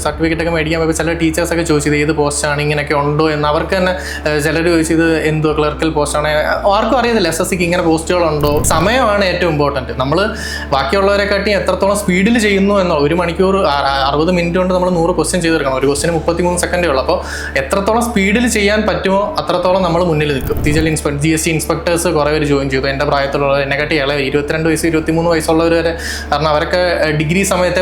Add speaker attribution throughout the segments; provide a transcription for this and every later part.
Speaker 1: Certificate ഒക്കെ മേടിക്കാൻ പോയപ്പോൾ ചില ടീച്ചേഴ്സൊക്കെ ചോദിച്ചത് ഏത് പോസ്റ്റാണ് ഇങ്ങനെയൊക്കെ ഉണ്ടോ എന്ന് അവർക്ക് തന്നെ ചിലർ ചോദിച്ചത് എന്തോ ക്ലർക്കൽ പോസ്റ്റാണ്. ആർക്കും അറിയത്തില്ല SSCക്ക് ഇങ്ങനെ പോസ്റ്റുകളുണ്ടോ. സമയമാണ് ഏറ്റവും ഇമ്പോർട്ടൻറ്റ്. നമ്മൾ ബാക്കിയുള്ളവരെക്കാട്ടി എത്രത്തോളം സ്പീഡിൽ ചെയ്യുന്നു എന്നോ 1 മണിക്കൂർ 60 മിനിറ്റ് കൊണ്ട് നമ്മൾ 100 ക്വസ്റ്റ്യൻ ചെയ്തെടുക്കണം. ഒരു ക്വസ്റ്റ്യന് 33 സെക്കൻഡേ ഉള്ളൂ. അപ്പോൾ എത്രത്തോളം സ്പീഡിൽ ചെയ്യാൻ പറ്റുമോ അത്രത്തോളം നമ്മൾ മുന്നിൽ നിൽക്കും. GST ഇൻസ്പെക്ടേഴ്സ് കുറേ പേര് ജോയിൻ ചെയ്തു. എൻ്റെ പ്രായത്തിലുള്ളവർ എന്നെക്കാട്ടി ഇളയ 22 വയസ്സ് 23 വയസ്സുള്ളവർ വരെ. കാരണം അവരൊക്കെ ഡിഗ്രി സമയത്തെ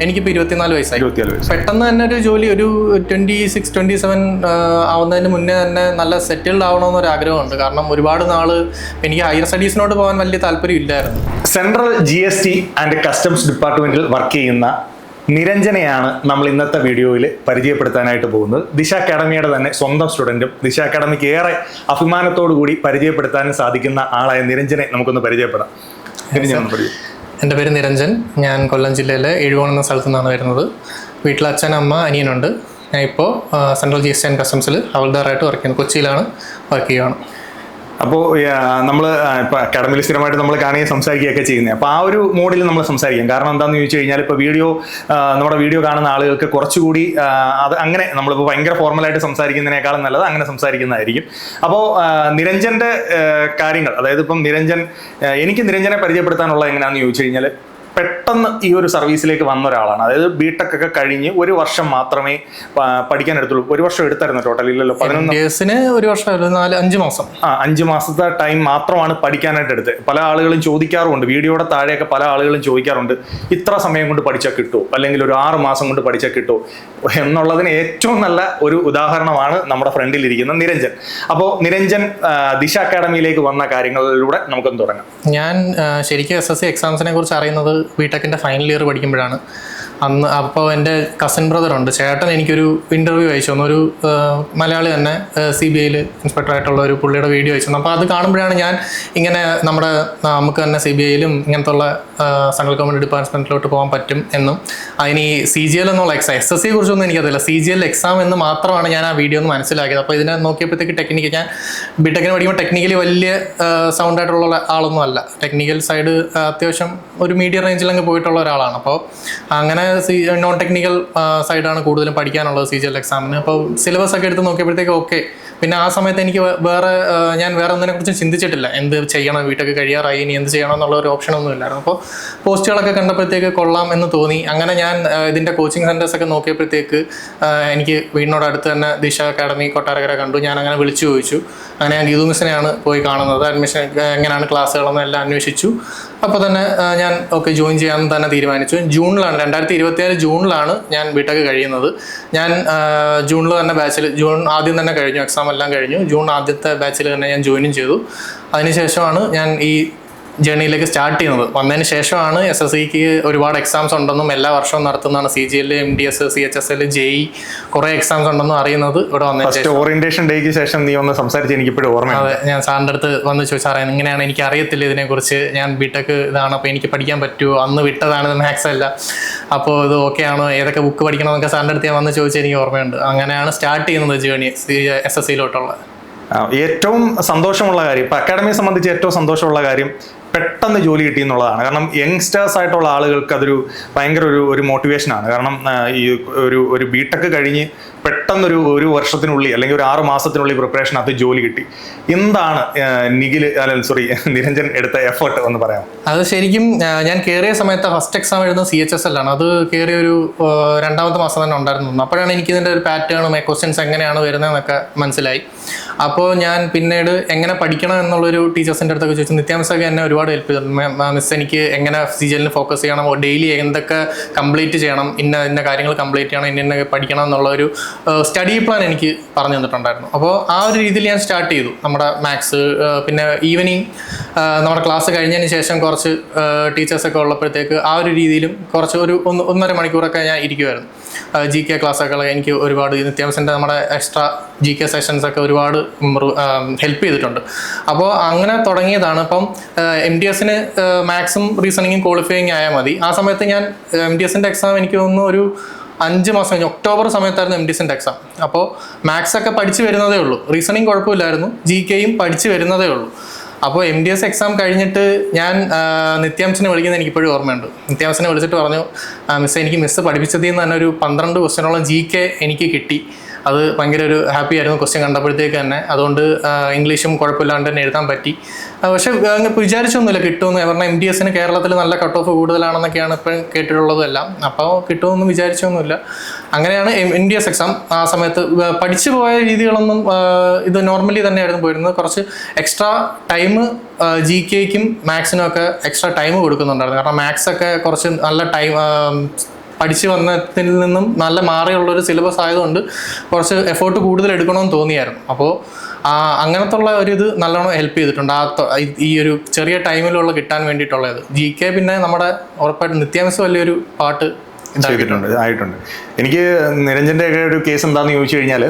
Speaker 1: എനിക്കിപ്പോൾ 24 വയസ്സായി. പെട്ടെന്ന് തന്നെ ഒരു ജോലി ഒരു 26-27 ആവുന്നതിന് മുന്നേ തന്നെ നല്ല സെറ്റിൽഡ് ആവണമെന്നൊരു ആഗ്രഹമുണ്ട്. കാരണം ഒരുപാട് നാള് എനിക്ക് ഹയർ സ്റ്റഡീസിനോട് പോകാൻ വലിയ താല്പര്യം ഇല്ലായിരുന്നു.
Speaker 2: സെൻട്രൽ GST ആൻഡ് കസ്റ്റംസ് ഡിപ്പാർട്ട്മെന്റിൽ വർക്ക് ചെയ്യുന്ന നിരഞ്ജനയാണ് നമ്മൾ ഇന്നത്തെ വീഡിയോയിൽ പരിചയപ്പെടുത്താനായിട്ട് പോകുന്നത്. ദിശ അക്കാഡമിയുടെ തന്നെ സ്വന്തം സ്റ്റുഡൻറ്റും ദിശ അക്കാഡമിക്ക് ഏറെ അഭിമാനത്തോടു കൂടി പരിചയപ്പെടുത്താനും സാധിക്കുന്ന ആളായ നിരഞ്ജനെ നമുക്കൊന്ന് പരിചയപ്പെടാം.
Speaker 1: എൻ്റെ പേര് നിരഞ്ജൻ. ഞാൻ കൊല്ലം ജില്ലയിലെ എഴുകോൺ എന്ന സ്ഥലത്തു നിന്നാണ് വരുന്നത്. വീട്ടിൽ അച്ഛൻ, അമ്മ, അനിയനുണ്ട്. ഞാൻ ഇപ്പോൾ സെൻട്രൽ GST ആൻഡ് കസ്റ്റംസിൽ ഹവൽദാറായിട്ട് വർക്ക് ചെയ്യുന്നു. കൊച്ചിയിലാണ് വർക്ക് ചെയ്യുകയാണ്.
Speaker 2: അപ്പോൾ നമ്മൾ ഇപ്പോൾ അക്കാഡമിയിൽ സ്ഥിരമായിട്ട് നമ്മൾ കാണുകയും സംസാരിക്കുകയൊക്കെ ചെയ്യുന്നത്. അപ്പോൾ ആ ഒരു മോഡിൽ നമ്മൾ സംസാരിക്കാം. കാരണം എന്താണെന്ന് ചോദിച്ചു കഴിഞ്ഞാൽ ഇപ്പോൾ നമ്മുടെ വീഡിയോ കാണുന്ന ആളുകൾക്ക് കുറച്ചുകൂടി അത് അങ്ങനെ നമ്മളിപ്പോൾ ഭയങ്കര ഫോർമലായിട്ട് സംസാരിക്കുന്നതിനേക്കാളും നല്ലത് അങ്ങനെ സംസാരിക്കുന്നതായിരിക്കും. അപ്പോൾ നിരഞ്ജൻ്റെ കാര്യങ്ങൾ, അതായത് ഇപ്പം എനിക്ക് നിരഞ്ജനെ പരിചയപ്പെടുത്താനുള്ള എങ്ങനെയാണെന്ന് ചോദിച്ചു കഴിഞ്ഞാൽ പെട്ടെന്ന് ഈ ഒരു സർവീസിലേക്ക് വന്ന ഒരാളാണ്. അതായത് BTech ഒക്കെ കഴിഞ്ഞ് 1 വർഷം മാത്രമേ പഠിക്കാൻ എടുത്തുള്ളൂ. 1 വർഷം എടുത്തായിരുന്നു ടോട്ടൽ? ഇല്ലല്ലോ,
Speaker 1: 1 വർഷം 5 മാസം.
Speaker 2: 5 മാസത്തെ ടൈം മാത്രമാണ് പഠിക്കാനായിട്ട് എടുത്തത്. പല ആളുകളും ചോദിക്കാറുണ്ട്, വീഡിയോയുടെ താഴെയൊക്കെ പല ആളുകളും ചോദിക്കാറുണ്ട്, ഇത്ര സമയം കൊണ്ട് പഠിച്ചാൽ കിട്ടുമോ, അല്ലെങ്കിൽ ഒരു 6 മാസം കൊണ്ട് പഠിച്ചാൽ കിട്ടുമോ എന്നുള്ളതിന് ഏറ്റവും നല്ല ഒരു ഉദാഹരണമാണ് നമ്മുടെ ഫ്രണ്ടിൽ ഇരിക്കുന്ന നിരഞ്ജൻ. അപ്പോൾ നിരഞ്ജൻ ദിശ അക്കാഡമിയിലേക്ക് വന്ന കാര്യങ്ങളിലൂടെ നമുക്കൊന്ന് തുടങ്ങാം.
Speaker 1: ഞാൻ ശരിക്കും SSC എക്സാംസിനെ കുറിച്ച് അറിയുന്നത് BTechന്റെ ഫൈനൽ ഇയർ പഠിക്കുമ്പോഴാണ്. അപ്പോൾ എൻ്റെ കസിൻ ബ്രദറുണ്ട്, ചേട്ടൻ എനിക്കൊരു ഇൻ്റർവ്യൂ അയച്ചു തന്നു. ഒരു മലയാളി തന്നെ CBIയിൽ ഇൻസ്പെക്ടറായിട്ടുള്ള ഒരു പുള്ളിയുടെ വീഡിയോ അയച്ചു തന്നു. അപ്പോൾ അത് കാണുമ്പോഴാണ് ഞാൻ ഇങ്ങനെ നമുക്ക് തന്നെ CBIയിലും ഇങ്ങനത്തുള്ള സെൻട്രൽ ഗവൺമെൻറ് ഡിപ്പാർട്ട്മെൻറ്റിലോട്ട് പോകാൻ പറ്റും എന്നും അതിന് ഈ CGL എന്നുള്ള SSCയെ കുറിച്ചൊന്നും എനിക്കറിയില്ല, CGL എക്സാം എന്ന് മാത്രമാണ് ഞാൻ ആ വീഡിയോ ഒന്ന് മനസ്സിലാക്കിയത്. അപ്പോൾ ഇതിനെ നോക്കിയപ്പോഴത്തേക്ക് ഞാൻ BTechന് പഠിക്കുമ്പോൾ ടെക്നിക്കലി വലിയ സൗണ്ടായിട്ടുള്ള ആളൊന്നും അല്ല. ടെക്നിക്കൽ സൈഡ് അത്യാവശ്യം ഒരു മീഡിയം റേഞ്ചിലങ്ങ് പോയിട്ടുള്ള ഒരാളാണ്. അപ്പോൾ അങ്ങനെ നോൺ ടെക്നിക്കൽ സൈഡാണ് കൂടുതലും പഠിക്കാനുള്ളത് CGL എക്സാമിന്. അപ്പോൾ സിലബസ് ഒക്കെ എടുത്ത് നോക്കിയപ്പോഴത്തേക്ക് ഓക്കെ. പിന്നെ ആ സമയത്ത് എനിക്ക് ഞാൻ വേറെ ഒന്നിനെ കുറിച്ചും ചിന്തിച്ചിട്ടില്ല, എന്ത് ചെയ്യണം, വീട്ടൊക്കെ കഴിയാറായി, ഇനി എന്ത് ചെയ്യണം എന്നുള്ള ഒരു ഓപ്ഷനൊന്നും ഇല്ലായിരുന്നു. അപ്പോൾ പോസ്റ്റുകളൊക്കെ കണ്ടപ്പോഴത്തേക്ക് കൊള്ളാം എന്ന് തോന്നി. അങ്ങനെ ഞാൻ ഇതിൻ്റെ കോച്ചിങ് സെൻറ്റേഴ്സ് ഒക്കെ നോക്കിയപ്പോഴത്തേക്ക് എനിക്ക് വീടിനോട് അടുത്ത് തന്നെ ദിശ അക്കാഡമി കൊട്ടാരക്കര കണ്ടു. ഞാൻ അങ്ങനെ വിളിച്ചു ചോദിച്ചു. അങ്ങനെ ഞാൻ ഗീതു മിസ്സിനെയാണ് പോയി കാണുന്നത്. അഡ്മിഷൻ എങ്ങനെയാണ് ക്ലാസ്സുകളെന്ന് എല്ലാം അന്വേഷിച്ചു. അപ്പോൾ തന്നെ ഞാൻ ജോയിൻ ചെയ്യാമെന്ന് തന്നെ തീരുമാനിച്ചു. 2024 ജൂണിലാണ് ഞാൻ BTech കഴിയുന്നത്. ഞാൻ ജൂണിൽ തന്നെ ജൂൺ ആദ്യം തന്നെ കഴിഞ്ഞു, എക്സാം എല്ലാം കഴിഞ്ഞു. ജൂൺ ആദ്യത്തെ ബാച്ചിൽ തന്നെ ഞാൻ ജോയിനും ചെയ്തു. അതിനുശേഷമാണ് ഞാൻ ഈ ജേണിയിലേക്ക് സ്റ്റാർട്ട് ചെയ്യുന്നത്. വന്നതിന് ശേഷമാണ് SSCക്ക് ഒരുപാട് എക്സാംസ് ഉണ്ടെന്നും എല്ലാ വർഷവും നടത്തുന്നതാണ് CGL, MDS, CHSL, JEE കുറേ എക്സാംസ് ഉണ്ടെന്നും അറിയുന്നത് ഇവിടെ വന്നതിന് ശേഷം.
Speaker 2: ഓറിയന്റേഷൻ ഡേക്ക് ശേഷം നീ ഒന്ന് സംസാരിച്ച് എനിക്കിപ്പോഴും ഓർമ്മ.
Speaker 1: അതെ, ഞാൻ സാറിൻ്റെ അടുത്ത് വന്ന് ചോദിച്ചാൽ ഇങ്ങനെയാണ്, എനിക്ക് അറിയത്തില്ല ഇതിനെക്കുറിച്ച്, ഞാൻ BTech ഇതാണ്, അപ്പോൾ എനിക്ക് പഠിക്കാൻ പറ്റുമോ, അന്ന് വിട്ടതാണ്, മാത്സ് അല്ല, അപ്പോൾ ഇത് ഓക്കെ ആണോ, ഏതൊക്കെ ബുക്ക് പഠിക്കണമെന്നൊക്കെ സാറിൻ്റെ അടുത്ത് ഞാൻ വന്ന് ചോദിച്ചാൽ എനിക്ക് ഓർമ്മയുണ്ട്. അങ്ങനെയാണ് സ്റ്റാർട്ട് ചെയ്യുന്നത് ജേണി SSCയിലോട്ടുള്ള.
Speaker 2: ഏറ്റവും സന്തോഷമുള്ള കാര്യം, ഇപ്പം അക്കാഡമിയെ സംബന്ധിച്ച് ഏറ്റവും സന്തോഷമുള്ള കാര്യം പെട്ടെന്ന് ജോലി കിട്ടി എന്നുള്ളതാണ്. കാരണം യങ്സ്റ്റേഴ്സ് ആയിട്ടുള്ള ആളുകൾക്ക് അതൊരു ഭയങ്കര ഒരു മോട്ടിവേഷനാണ്. കാരണം ഈ ഒരു BTech കഴിഞ്ഞ് പെട്ടെന്നൊരു 1 വർഷത്തിനുള്ളിൽ അല്ലെങ്കിൽ ഒരു 6 മാസത്തിനുള്ളിൽ പ്രിപ്പറേഷൻ അത് ജോലി കിട്ടി. എന്താണ് നിരഞ്ജൻ എടുത്ത എഫേർട്ട് എന്ന് പറയാം?
Speaker 1: അത് ശരിക്കും ഞാൻ കയറിയ സമയത്ത് ഫസ്റ്റ് എക്സാം എഴുതുന്നത് CHSL ആണ്. അത് കയറിയ ഒരു 2ാമത്തെ മാസം തന്നെ ഉണ്ടായിരുന്നു. അപ്പോഴാണ് എനിക്ക് ഇതിൻ്റെ ഒരു പാറ്റേണും ക്വസ്റ്റ്യൻസ് എങ്ങനെയാണ് വരുന്നതെന്നൊക്കെ മനസ്സിലായി. അപ്പോൾ ഞാൻ പിന്നീട് എങ്ങനെ പഠിക്കണം എന്നുള്ളൊരു ടീച്ചേഴ്സിൻ്റെ അടുത്തൊക്കെ ചോദിച്ചു. നിത്യാമിസ്സൊക്കെ എന്നെ ഒരുപാട് ഹെൽപ്പ് ചെയ്തിട്ടുണ്ട്. മിസ് എനിക്ക് എങ്ങനെ CGLന് ഫോക്കസ് ചെയ്യണം, ഡെയിലി എന്തൊക്കെ കംപ്ലീറ്റ് ചെയ്യണം, ഇന്ന കാര്യങ്ങൾ കംപ്ലീറ്റ് ചെയ്യണം, ഇന്ന പഠിക്കണം എന്നുള്ളൊരു സ്റ്റഡി പ്ലാൻ എനിക്ക് പറഞ്ഞു തന്നിട്ടുണ്ടായിരുന്നു. അപ്പോൾ ആ ഒരു രീതിയിൽ ഞാൻ സ്റ്റാർട്ട് ചെയ്തു. നമ്മുടെ മാത്സ്, പിന്നെ ഈവനിങ് നമ്മുടെ ക്ലാസ് കഴിഞ്ഞതിന് ശേഷം കുറച്ച് ടീച്ചേഴ്സൊക്കെ ഉള്ളപ്പോഴത്തേക്ക് ആ ഒരു രീതിയിലും കുറച്ച് ഒരു 1.5 മണിക്കൂറൊക്കെ ഞാൻ ഇരിക്കുമായിരുന്നു. GK ക്ലാസ്സൊക്കെ എനിക്ക് ഒരുപാട് നിത്യാമിസ്സിൻ്റെ നമ്മുടെ എക്സ്ട്രാ GK സെഷൻസൊക്കെ ഒരുപാട് ഹെൽപ്പ് ചെയ്തിട്ടുണ്ട്. അപ്പോൾ അങ്ങനെ തുടങ്ങിയതാണ്. അപ്പം MDSന് മാത്സും റീസണിങ്ങും ക്വാളിഫയിങ് ആയാൽ മതി. ആ സമയത്ത് ഞാൻ MDSൻ്റെ എക്സാം എനിക്ക് തോന്നുന്നു ഒരു 5 മാസം കഴിഞ്ഞ് ഒക്ടോബർ സമയത്തായിരുന്നു MDSൻ്റെ എക്സാം. അപ്പോൾ മാത്സ് ഒക്കെ പഠിച്ചു വരുന്നതേ ഉള്ളൂ, റീസണിങ് കുഴപ്പമില്ലായിരുന്നു, GKയും പഠിച്ചു വരുന്നതേ ഉള്ളൂ. അപ്പോൾ MDS എക്സാം കഴിഞ്ഞിട്ട് ഞാൻ നിത്യാംശനെ വിളിക്കുന്നത് എനിക്ക് ഇപ്പോഴും ഓർമ്മയുണ്ട്. നിത്യാംശനെ വിളിച്ചിട്ട് പറഞ്ഞു, മിസ് എനിക്ക് മിസ് പഠിപ്പിച്ചതിൽ നിന്ന് തന്നെ ഒരു 12 ക്വസ്റ്റ്യനോളം GK എനിക്ക് കിട്ടി. അത് ഭയങ്കര ഒരു ഹാപ്പി ആയിരുന്നു ക്വസ്റ്റ്യൻ കണ്ടപ്പോഴത്തേക്ക് തന്നെ. അതുകൊണ്ട് ഇംഗ്ലീഷും കുഴപ്പമില്ലാണ്ട് തന്നെ എഴുതാൻ പറ്റി. പക്ഷെ വിചാരിച്ചൊന്നുമില്ല കിട്ടുമെന്ന്. പറഞ്ഞാൽ MDSന് കേരളത്തിൽ നല്ല കട്ട് ഓഫ് കൂടുതലാണെന്നൊക്കെയാണ് ഇപ്പം കേട്ടിട്ടുള്ളതും എല്ലാം. അപ്പോൾ കിട്ടുമെന്ന് വിചാരിച്ചൊന്നുമില്ല. അങ്ങനെയാണ് MDS എക്സാം. ആ സമയത്ത് പഠിച്ചു പോയ രീതികളൊന്നും ഇത് നോർമലി തന്നെയായിരുന്നു പോയിരുന്നത്. കുറച്ച് എക്സ്ട്രാ ടൈം GKക്കും മാത്സിനും ഒക്കെ എക്സ്ട്രാ ടൈം കൊടുക്കുന്നുണ്ടായിരുന്നു. കാരണം മാത്സ് ഒക്കെ കുറച്ച് നല്ല ടൈം പഠിച്ചു വന്നതിൽ നിന്നും നല്ല മാറിയുള്ളൊരു സിലബസ് ആയതുകൊണ്ട് കുറച്ച് എഫേർട്ട് കൂടുതൽ എടുക്കണമെന്ന് തോന്നിയായിരുന്നു. അപ്പോൾ അങ്ങനത്തുള്ള ഒരു ഇത് നല്ലോണം ഹെൽപ്പ് ചെയ്തിട്ടുണ്ട് ഈ ഒരു ചെറിയ ടൈമിലുള്ള കിട്ടാൻ വേണ്ടിയിട്ടുള്ളത്. GK പിന്നെ നമ്മുടെ ഉറപ്പായിട്ടും നിത്യാംശം വലിയൊരു പാട്ട്
Speaker 2: ആയിട്ടുണ്ട്. എനിക്ക് നിരഞ്ജൻ്റെ ഒക്കെ ഒരു കേസ് എന്താണെന്ന് ചോദിച്ചു കഴിഞ്ഞാൽ,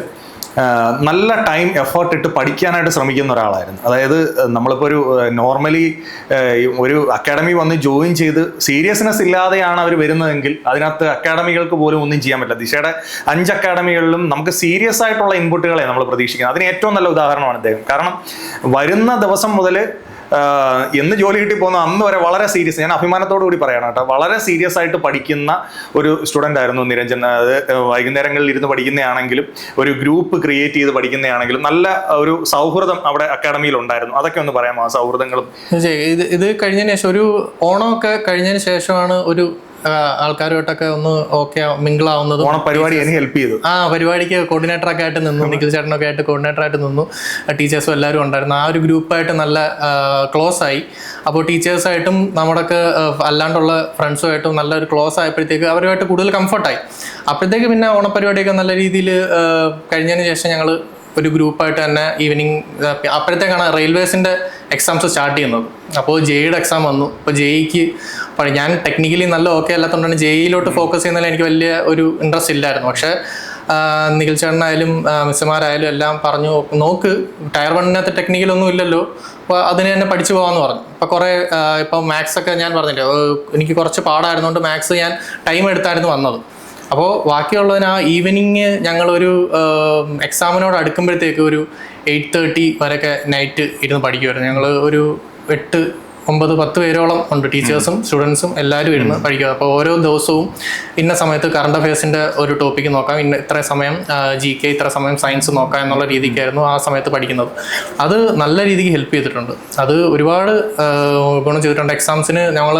Speaker 2: നല്ല ടൈം എഫേർട്ട് ഇട്ട് പഠിക്കാനായിട്ട് ശ്രമിക്കുന്ന ഒരാളായിരുന്നു. അതായത് നമ്മളിപ്പോൾ ഒരു നോർമലി ഒരു അക്കാഡമി വന്ന് ജോയിൻ ചെയ്ത് സീരിയസ്നെസ് ഇല്ലാതെയാണ് അവർ വരുന്നതെങ്കിൽ അതിനകത്ത് അക്കാഡമികൾക്ക് പോലും ഒന്നും ചെയ്യാൻ പറ്റില്ല. ദിശയുടെ 5 അക്കാഡമികളിലും നമുക്ക് സീരിയസ് ആയിട്ടുള്ള ഇൻപുട്ടുകളെ നമ്മൾ പ്രതീക്ഷിക്കുന്നത്. അതിന് ഏറ്റവും നല്ല ഉദാഹരണമാണ് അദ്ദേഹം. കാരണം വരുന്ന ദിവസം മുതൽ എന്ന് ജോലി കിട്ടി പോകുന്ന അന്ന് വരെ വളരെ സീരിയസ്, ഞാൻ അഭിമാനത്തോടു കൂടി പറയണം കേട്ടോ, വളരെ സീരിയസ് ആയിട്ട് പഠിക്കുന്ന ഒരു സ്റ്റുഡൻ്റ് ആയിരുന്നു നിരഞ്ജൻ. അത് വൈകുന്നേരങ്ങളിൽ ഇരുന്ന് പഠിക്കുന്നതാണെങ്കിലും ഒരു ഗ്രൂപ്പ് ക്രിയേറ്റ് ചെയ്ത് പഠിക്കുന്നതാണെങ്കിലും നല്ല ഒരു സൗഹൃദം അവിടെ അക്കാഡമിയിൽ ഉണ്ടായിരുന്നു. അതൊക്കെ ഒന്ന് പറയാമോ ആ സൗഹൃദങ്ങളും?
Speaker 1: ഇത് കഴിഞ്ഞതിന് ശേഷം ഒരു ഓണമൊക്കെ കഴിഞ്ഞതിന് ശേഷമാണ് ഒരു ആൾക്കാരുമായിട്ടൊക്കെ ഒന്ന് ഓക്കെ മിങ്കിളാവുന്നതും.
Speaker 2: പരിപാടി ഹെൽപ്പ് ചെയ്തു.
Speaker 1: പരിപാടിക്ക് കോർഡിനേറ്ററൊക്കെ ആയിട്ട് നിന്നു. നിഖിൽ ചേട്ടനൊക്കെ ആയിട്ട് കോർഡിനേറ്ററായിട്ട് നിന്നു. ടീച്ചേഴ്സും എല്ലാവരും ഉണ്ടായിരുന്നു. ആ ഒരു ഗ്രൂപ്പായിട്ട് നല്ല ക്ലോസ് ആയി. അപ്പോൾ ടീച്ചേഴ്സായിട്ടും നമ്മുടെയൊക്കെ അല്ലാണ്ടുള്ള ഫ്രണ്ട്സുമായിട്ടും നല്ലൊരു ക്ലോസ് ആയപ്പോഴത്തേക്ക് അവരുമായിട്ട് കൂടുതൽ കംഫർട്ടായി. അപ്പോഴത്തേക്ക് പിന്നെ ഓണപ്പരിപാടിയൊക്കെ നല്ല രീതിയിൽ കഴിഞ്ഞതിന് ശേഷം ഞങ്ങൾ ഒരു ഗ്രൂപ്പായിട്ട് തന്നെ ഈവനിങ് അപ്പോഴത്തേക്കാണ് റെയിൽവേസിൻ്റെ എക്സാംസ് സ്റ്റാർട്ട് ചെയ്യുന്നത്. അപ്പോൾ ജെയുടെ എക്സാം വന്നു. അപ്പോൾ ജെയ്ക്ക് ഞാൻ ടെക്നിക്കലി നല്ല ഓക്കെ അല്ലാത്തതുകൊണ്ടാണ് ജെയിലോട്ട് ഫോക്കസ് ചെയ്യുന്നതിൽ എനിക്ക് വലിയ ഒരു ഇൻട്രസ്റ്റ് ഇല്ലായിരുന്നു. പക്ഷേ നിഖിൽ ചേട്ടനായാലും മിസ്സുമാരായാലും എല്ലാം പറഞ്ഞു, നോക്ക് ടയർ 1-നകത്ത് ടെക്നിക്കലൊന്നും ഇല്ലല്ലോ, അപ്പോൾ അതിന് തന്നെ പഠിച്ചു പോകാമെന്ന് പറഞ്ഞു. അപ്പോൾ കുറേ ഇപ്പോൾ മാത്സ് ഒക്കെ ഞാൻ പറഞ്ഞില്ലേ, എനിക്ക് കുറച്ച് പാടായിരുന്നുകൊണ്ട് മാത്സ് ഞാൻ ടൈം എടുത്തായിരുന്നു വന്നത്. അപ്പോൾ ബാക്കിയുള്ളതിന് ആ ഈവനിങ് ഞങ്ങളൊരു എക്സാമിനോട് അടുക്കുമ്പോഴത്തേക്ക് ഒരു 8:30 വരെയൊക്കെ നൈറ്റ് ഇരുന്ന് പഠിക്കുമായിരുന്നു. ഞങ്ങൾ ഒരു 8, 9, 10 പേരോളം ഉണ്ട്. ടീച്ചേഴ്സും സ്റ്റുഡൻസും എല്ലാവരും ഇരുന്ന് പഠിക്കുക. അപ്പോൾ ഓരോ ദിവസവും ഇന്ന സമയത്ത് കറണ്ട് അഫയേഴ്സിൻ്റെ ഒരു ടോപ്പിക്ക് നോക്കാം, ഇത്ര സമയം GK, ഇത്ര സമയം സയൻസ് നോക്കാം എന്നുള്ള രീതിക്കായിരുന്നു ആ സമയത്ത് പഠിക്കുന്നത്. അത് നല്ല രീതിക്ക് ഹെൽപ്പ് ചെയ്തിട്ടുണ്ട്. അത് ഒരുപാട് ഗുണം ചെയ്തിട്ടുണ്ട്. എക്സാംസിന് ഞങ്ങൾ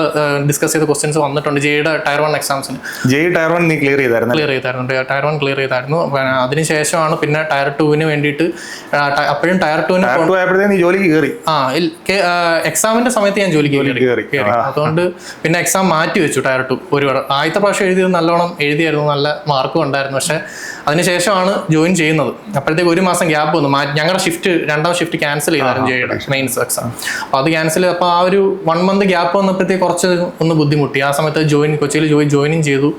Speaker 1: ഡിസ്കസ് ചെയ്ത ക്വസ്റ്റ്യൻസ് വന്നിട്ടുണ്ട്. ജെയുടെ ടയർ 1 എക്സാംസിന്.
Speaker 2: ടയർ 1 ക്ലിയർ ചെയ്തായിരുന്നു.
Speaker 1: ടയർ 1 ക്ലിയർ ചെയ്തായിരുന്നു. അതിനുശേഷമാണ് പിന്നെ ടയർ 2-ന് വേണ്ടിയിട്ട്, അപ്പോഴും ടയർ 2-ന്
Speaker 2: ജോലി കയറി.
Speaker 1: എക്സാമിന്റെ സമയത്ത് ഞാൻ ജോലിക്ക് കയറി. അതുകൊണ്ട് പിന്നെ എക്സാം മാറ്റി വെച്ചു ടയർ 2. ആദ്യത്തെ പ്രാവശ്യം എഴുതിയത് നല്ലോണം എഴുതിയായിരുന്നു, നല്ല മാർക്കും ഉണ്ടായിരുന്നു. പക്ഷെ അതിനുശേഷമാണ് ജോയിൻ ചെയ്യുന്നത്. അപ്പോഴത്തേക്ക് 1 മാസം ഗ്യാപ്പ് വന്നു. ഞങ്ങളുടെ രണ്ടാം ഷിഫ്റ്റ് ക്യാൻസൽ ചെയ്തായിരുന്നു ജെയുടെ മെയിൻസ് എക്സാം. അപ്പോൾ അത് ക്യാൻസൽ ചെയ്ത് അപ്പോൾ ആ ഒരു 1 മന്ത് ഗ്യാപ്പ് വന്നപ്പോഴത്തേക്ക് കുറച്ച് ഒന്ന് ബുദ്ധിമുട്ടി. ആ സമയത്ത് കൊച്ചിയിൽ ജോയിനിങ് ചെയ്തു.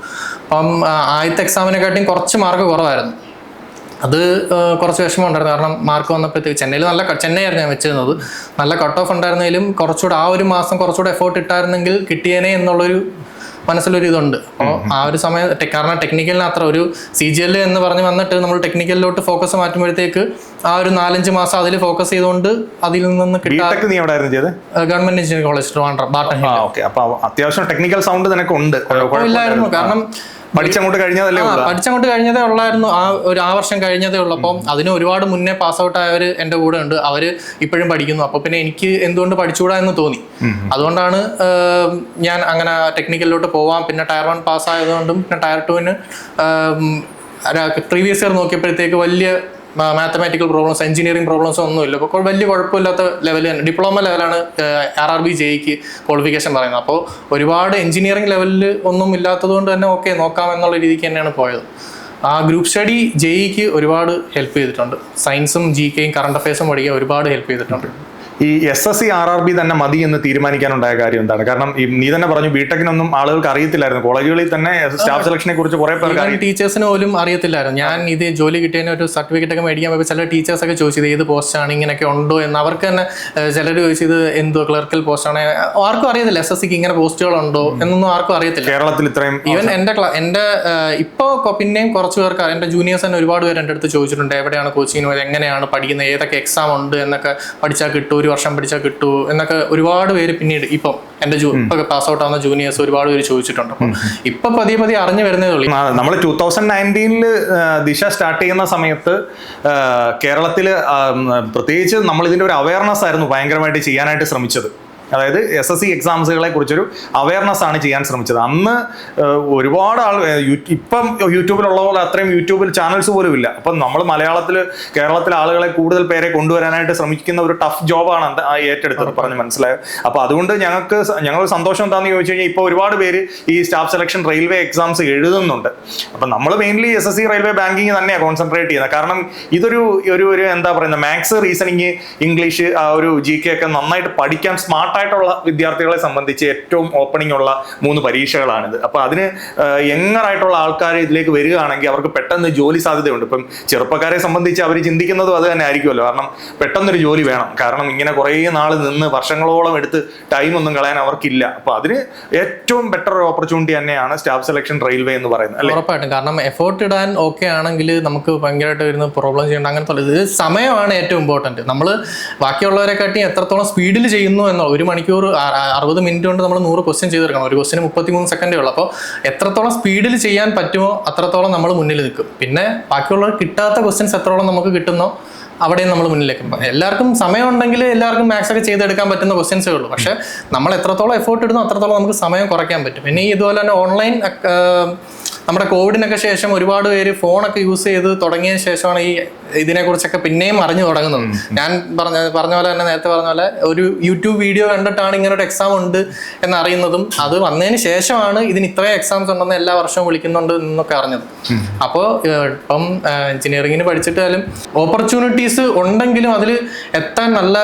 Speaker 1: അപ്പം ആദ്യത്തെ എക്സാമിനെക്കാട്ടിയും കുറച്ച് മാർക്ക് കുറവായിരുന്നു. അത് കുറച്ച് വിഷമം ഉണ്ടായിരുന്നു. കാരണം മാർക്ക് വന്നപ്പോഴത്തേക്ക് ചെന്നൈയായിരുന്നു ഞാൻ വെച്ചിരുന്നത്. നല്ല കട്ട് ഓഫ് ഉണ്ടായിരുന്നെങ്കിലും കുറച്ചുകൂടെ ആ ഒരു മാസം കുറച്ചുകൂടെ എഫേർട്ട് ഇട്ടായിരുന്നെങ്കിൽ കിട്ടിയേനെ എന്നുള്ളൊരു മനസ്സിലൊരു ഇതുണ്ട്. അപ്പോൾ ആ ഒരു സമയം കാരണം ടെക്നിക്കലിന് അത്ര ഒരു CGL എന്ന് പറഞ്ഞ് വന്നിട്ട് നമ്മൾ ടെക്നിക്കലിലോട്ട് ഫോക്കസ് മാറ്റുമ്പോഴത്തേക്ക് ആ ഒരു 4-5 മാസം അതിൽ ഫോക്കസ് ചെയ്തുകൊണ്ട് അതിൽ നിന്ന് government engineering college Trivandrum Barton hill.
Speaker 2: അത്യാവശ്യം ടെക്നിക്കൽ സൗണ്ട് നിനക്ക് ഉണ്ട്.
Speaker 1: ഇല്ലായിരുന്നു, കാരണം
Speaker 2: പഠിച്ചങ്ങോട്ട്
Speaker 1: കഴിഞ്ഞതേ ഉള്ളായിരുന്നു. ആ വർഷം കഴിഞ്ഞതേ ഉള്ളൂ. അപ്പം അതിന് ഒരുപാട് മുന്നേ പാസ് ഔട്ട് ആയവർ എൻ്റെ കൂടെ ഉണ്ട്. അവർ ഇപ്പോഴും പഠിക്കുന്നു. അപ്പോൾ പിന്നെ എനിക്ക് എന്തുകൊണ്ട് പഠിച്ചുകൂടാ എന്ന് തോന്നി. അതുകൊണ്ടാണ് ഞാൻ അങ്ങനെ ടെക്നിക്കലിലോട്ട് പോവാം. പിന്നെ ടയർ 1 പാസ്സായതുകൊണ്ടും പിന്നെ ടയർ 2-ന് പ്രീവിയസ് ഇയർ നോക്കിയപ്പോഴത്തേക്ക് വലിയ മാത്തമാറ്റിക്കൽ പ്രോബ്ലംസ്, എഞ്ചിനീയറിംഗ് പ്രോബ്ലംസ് ഒന്നുമില്ല. അപ്പോൾ വലിയ കുഴപ്പമില്ലാത്ത ലെവൽ തന്നെ, ഡിപ്ലോമ ലെവലാണ് RRB ജെയ്ക്ക് ക്വാളിഫിക്കേഷൻ പറയുന്നത്. അപ്പോൾ ഒരുപാട് എഞ്ചിനീയറിംഗ് ലെവലിൽ ഒന്നും ഇല്ലാത്തത് കൊണ്ട് തന്നെ ഓക്കെ നോക്കാം എന്നുള്ള രീതിക്ക് തന്നെയാണ് പോയത്. ആ ഗ്രൂപ്പ് സ്റ്റഡി ജെയ്ക്ക് ഒരുപാട് ഹെൽപ്പ് ചെയ്തിട്ടുണ്ട്. സയൻസും GKയും കറണ്ട് അഫയേഴ്സും പഠിക്കാൻ ഒരുപാട് ഹെൽപ്പ് ചെയ്തിട്ടുണ്ട്.
Speaker 2: ഈ SSC RRB തന്നെ മതി എന്ന് തീരുമാനിക്കാനുണ്ടായ കാര്യം എന്താണ്? കാരണം നീ തന്നെ പറഞ്ഞു ബിടെക്കിനൊന്നും ആളുകൾക്ക് അറിയത്തില്ലായിരുന്നു. കോളേജുകളിൽ തന്നെ സ്റ്റാഫ് സെലക്ഷനെ കുറിച്ച് കുറെ പേർക്ക്,
Speaker 1: ടീച്ചേഴ്സിന് പോലും അറിയത്തില്ലായിരുന്നു. ഞാൻ ഇത് ജോലി കിട്ടിയതിന് ഒരു സർട്ടിഫിക്കറ്റ് ഒക്കെ മേടിക്കാൻ പോയപ്പോൾ ചില ടീച്ചേഴ്സൊക്കെ ചോദിച്ചത് ഏത് പോസ്റ്റാണ്, ഇങ്ങനെയൊക്കെ ഉണ്ടോ എന്ന്. അവർക്ക് തന്നെ ചിലർ ചോദിച്ചത് എന്തോ ക്ലർക്കൽ പോസ്റ്റാണ്. ആർക്കും അറിയത്തില്ല SSCക്ക് ഇങ്ങനെ പോസ്റ്റുകളുണ്ടോ എന്നൊന്നും ആർക്കും അറിയത്തില്ല കേരളത്തിൽ ഇത്രയും. ഈവൻ എൻ്റെ ഇപ്പോൾ പിന്നെയും കുറച്ച് പേർക്ക്, എൻ്റെ ജൂനിയേഴ്സ് തന്നെ ഒരുപാട് പേര് എൻ്റെ അടുത്ത് ചോദിച്ചിട്ടുണ്ട് എവിടെയാണ് കോച്ചിങ്ങിന് പോയത്, എങ്ങനെയാണ് പഠിക്കുന്നത്, ഏതൊക്കെ എക്സാം ഉണ്ട് എന്നൊക്കെ പഠിച്ചാൽ കിട്ടും, ഒരു വർഷം പഠിച്ചാൽ കിട്ടുമോ എന്നൊക്കെ ഒരുപാട് പേര് പിന്നീട് ഇപ്പം എൻ്റെ ഇപ്പൊ പാസ് ഔട്ട് ആവുന്ന ജൂനിയേഴ്സ് ഒരുപാട് പേര് ചോദിച്ചിട്ടുണ്ട്. അപ്പം ഇപ്പൊ പതിയെ അറിഞ്ഞു വരുന്നേ ഉള്ളൂ.
Speaker 2: നമ്മൾ 2019 ദിശ സ്റ്റാർട്ട് ചെയ്യുന്ന സമയത്ത് കേരളത്തിൽ പ്രത്യേകിച്ച് നമ്മൾ ഇതിന്റെ ഒരു അവയർനെസ് ആയിരുന്നു ഭയങ്കരമായിട്ട് ചെയ്യാനായിട്ട് ശ്രമിച്ചത്. അതായത് SSC എക്സാംസുകളെ കുറിച്ചൊരു അവയർനെസ് ആണ് ചെയ്യാൻ ശ്രമിച്ചത്. അന്ന് ഒരുപാട് ഇപ്പം യൂട്യൂബിലുള്ള പോലെ അത്രയും യൂട്യൂബിൽ ചാനൽസ് പോലും ഇല്ല. അപ്പം നമ്മൾ കേരളത്തിലെ ആളുകളെ കൂടുതൽ പേരെ കൊണ്ടുവരാനായിട്ട് ശ്രമിക്കുന്ന ഒരു ടഫ് ജോബാണ് ഏറ്റെടുത്തത്, പറഞ്ഞ് മനസ്സിലായത്. അപ്പോൾ അതുകൊണ്ട് ഞങ്ങൾ സന്തോഷം എന്താണെന്ന് ചോദിച്ചു കഴിഞ്ഞാൽ ഇപ്പോൾ ഒരുപാട് പേര് ഈ സ്റ്റാഫ് സെലക്ഷൻ റെയിൽവേ എക്സാംസ് എഴുതുന്നുണ്ട്. അപ്പം നമ്മൾ മെയിൻലി SSC റെയിൽവേ ബാങ്കിങ് തന്നെയാണ് കോൺസെൻട്രേറ്റ് ചെയ്യുന്നത്. കാരണം ഇതൊരു എന്താ പറയുന്നത്, മാത്സ്, റീസണിങ്, ഇംഗ്ലീഷ്, ആ ഒരു GK ഒക്കെ നന്നായിട്ട് പഠിക്കാൻ സ്മാർട്ട് ആയിട്ടുള്ള വിദ്യാർത്ഥികളെ സംബന്ധിച്ച് ഏറ്റവും ഓപ്പണിംഗ് ഉള്ള 3 പരീക്ഷകളാണിത്. അപ്പൊ അതിന് യങ്ങറായിട്ടുള്ള ആൾക്കാർ ഇതിലേക്ക് വരികയാണെങ്കിൽ അവർക്ക് പെട്ടെന്ന് ജോലി സാധ്യതയുണ്ട്. ഇപ്പം ചെറുപ്പക്കാരെ സംബന്ധിച്ച് അവർ ചിന്തിക്കുന്നതും അത് തന്നെ ആയിരിക്കുമല്ലോ. കാരണം പെട്ടെന്നൊരു ജോലി വേണം. കാരണം ഇങ്ങനെ കുറേ നാൾ നിന്ന് വർഷങ്ങളോളം എടുത്ത് ടൈം ഒന്നും കളയാൻ അവർക്കില്ല. അപ്പൊ അതിന് ഏറ്റവും ബെറ്റർ ഒരു ഓപ്പർച്യൂണിറ്റി തന്നെയാണ് സ്റ്റാഫ് സെലക്ഷൻ റെയിൽവേ എന്ന് പറയുന്നത്.
Speaker 1: ഉറപ്പായിട്ടും. കാരണം എഫേർട്ട് ഇടാൻ ഓക്കെ ആണെങ്കിൽ നമുക്ക് ഭയങ്കരമായിട്ട് വരുന്ന പ്രോബ്ലം ചെയ്യേണ്ട അങ്ങനത്തെ ഇത് സമയമാണ് ഏറ്റവും ഇമ്പോർട്ടൻറ്റ്. നമ്മൾ ബാക്കിയുള്ളവരെക്കാട്ടി എത്രത്തോളം സ്പീഡിൽ ചെയ്യുന്നു എന്നോ 1 മണിക്കൂർ 60 മിനിറ്റ് കൊണ്ട് നമ്മൾ 100 ക്വസ്റ്റ്യൻ ചെയ്തെടുക്കണം. ഒരു ക്വസ്റ്റിന് 33 സെക്കൻഡേ ഉള്ളൂ. അപ്പോൾ എത്രത്തോളം സ്പീഡിൽ ചെയ്യാൻ പറ്റുമോ അത്രത്തോളം നമ്മൾ മുന്നിൽ നിൽക്കും. പിന്നെ ബാക്കിയുള്ളവർ കിട്ടാത്ത ക്വസ്റ്റ്യൻസ് എത്രത്തോളം നമുക്ക് കിട്ടുന്നോ അവിടെയും നമ്മൾ മുന്നിലേക്ക്. എല്ലാവർക്കും സമയം ഉണ്ടെങ്കിൽ എല്ലാവർക്കും മാത്സ് ഒക്കെ ചെയ്തെടുക്കാൻ പറ്റുന്ന ക്വസ്റ്റ്യൻസേ ഉള്ളൂ. പക്ഷെ നമ്മൾ എത്രത്തോളം എഫേർട്ട് ഇടുന്നോ അത്രത്തോളം നമുക്ക് സമയം കുറയ്ക്കാൻ പറ്റും. പിന്നെ ഇതുപോലെ തന്നെ ഓൺലൈൻ നമ്മുടെ കോവിഡിനൊക്കെ ശേഷം ഒരുപാട് പേര് ഫോണൊക്കെ യൂസ് ചെയ്ത് തുടങ്ങിയ ശേഷമാണ് ഈ ഇതിനെക്കുറിച്ചൊക്കെ പിന്നെയും അറിഞ്ഞു തുടങ്ങുന്നത്. ഞാൻ പറഞ്ഞ പോലെ തന്നെ നേരത്തെ പറഞ്ഞ പോലെ ഒരു യൂട്യൂബ് വീഡിയോ കണ്ടിട്ടാണ് ഇങ്ങനെ ഒരു എക്സാം ഉണ്ട് എന്നറിയുന്നതും അത് വന്നതിന് ശേഷമാണ് ഇതിന് ഇത്രയും എക്സാംസ് ഉണ്ടെന്ന് എല്ലാ വർഷവും വിളിക്കുന്നുണ്ട് എന്നൊക്കെ അറിഞ്ഞത്. അപ്പോൾ ഇപ്പം എഞ്ചിനീയറിംഗിന് പഠിച്ചിട്ടാലും ഓപ്പർച്യൂണിറ്റീസ് ഉണ്ടെങ്കിലും അതിൽ എത്താൻ നല്ല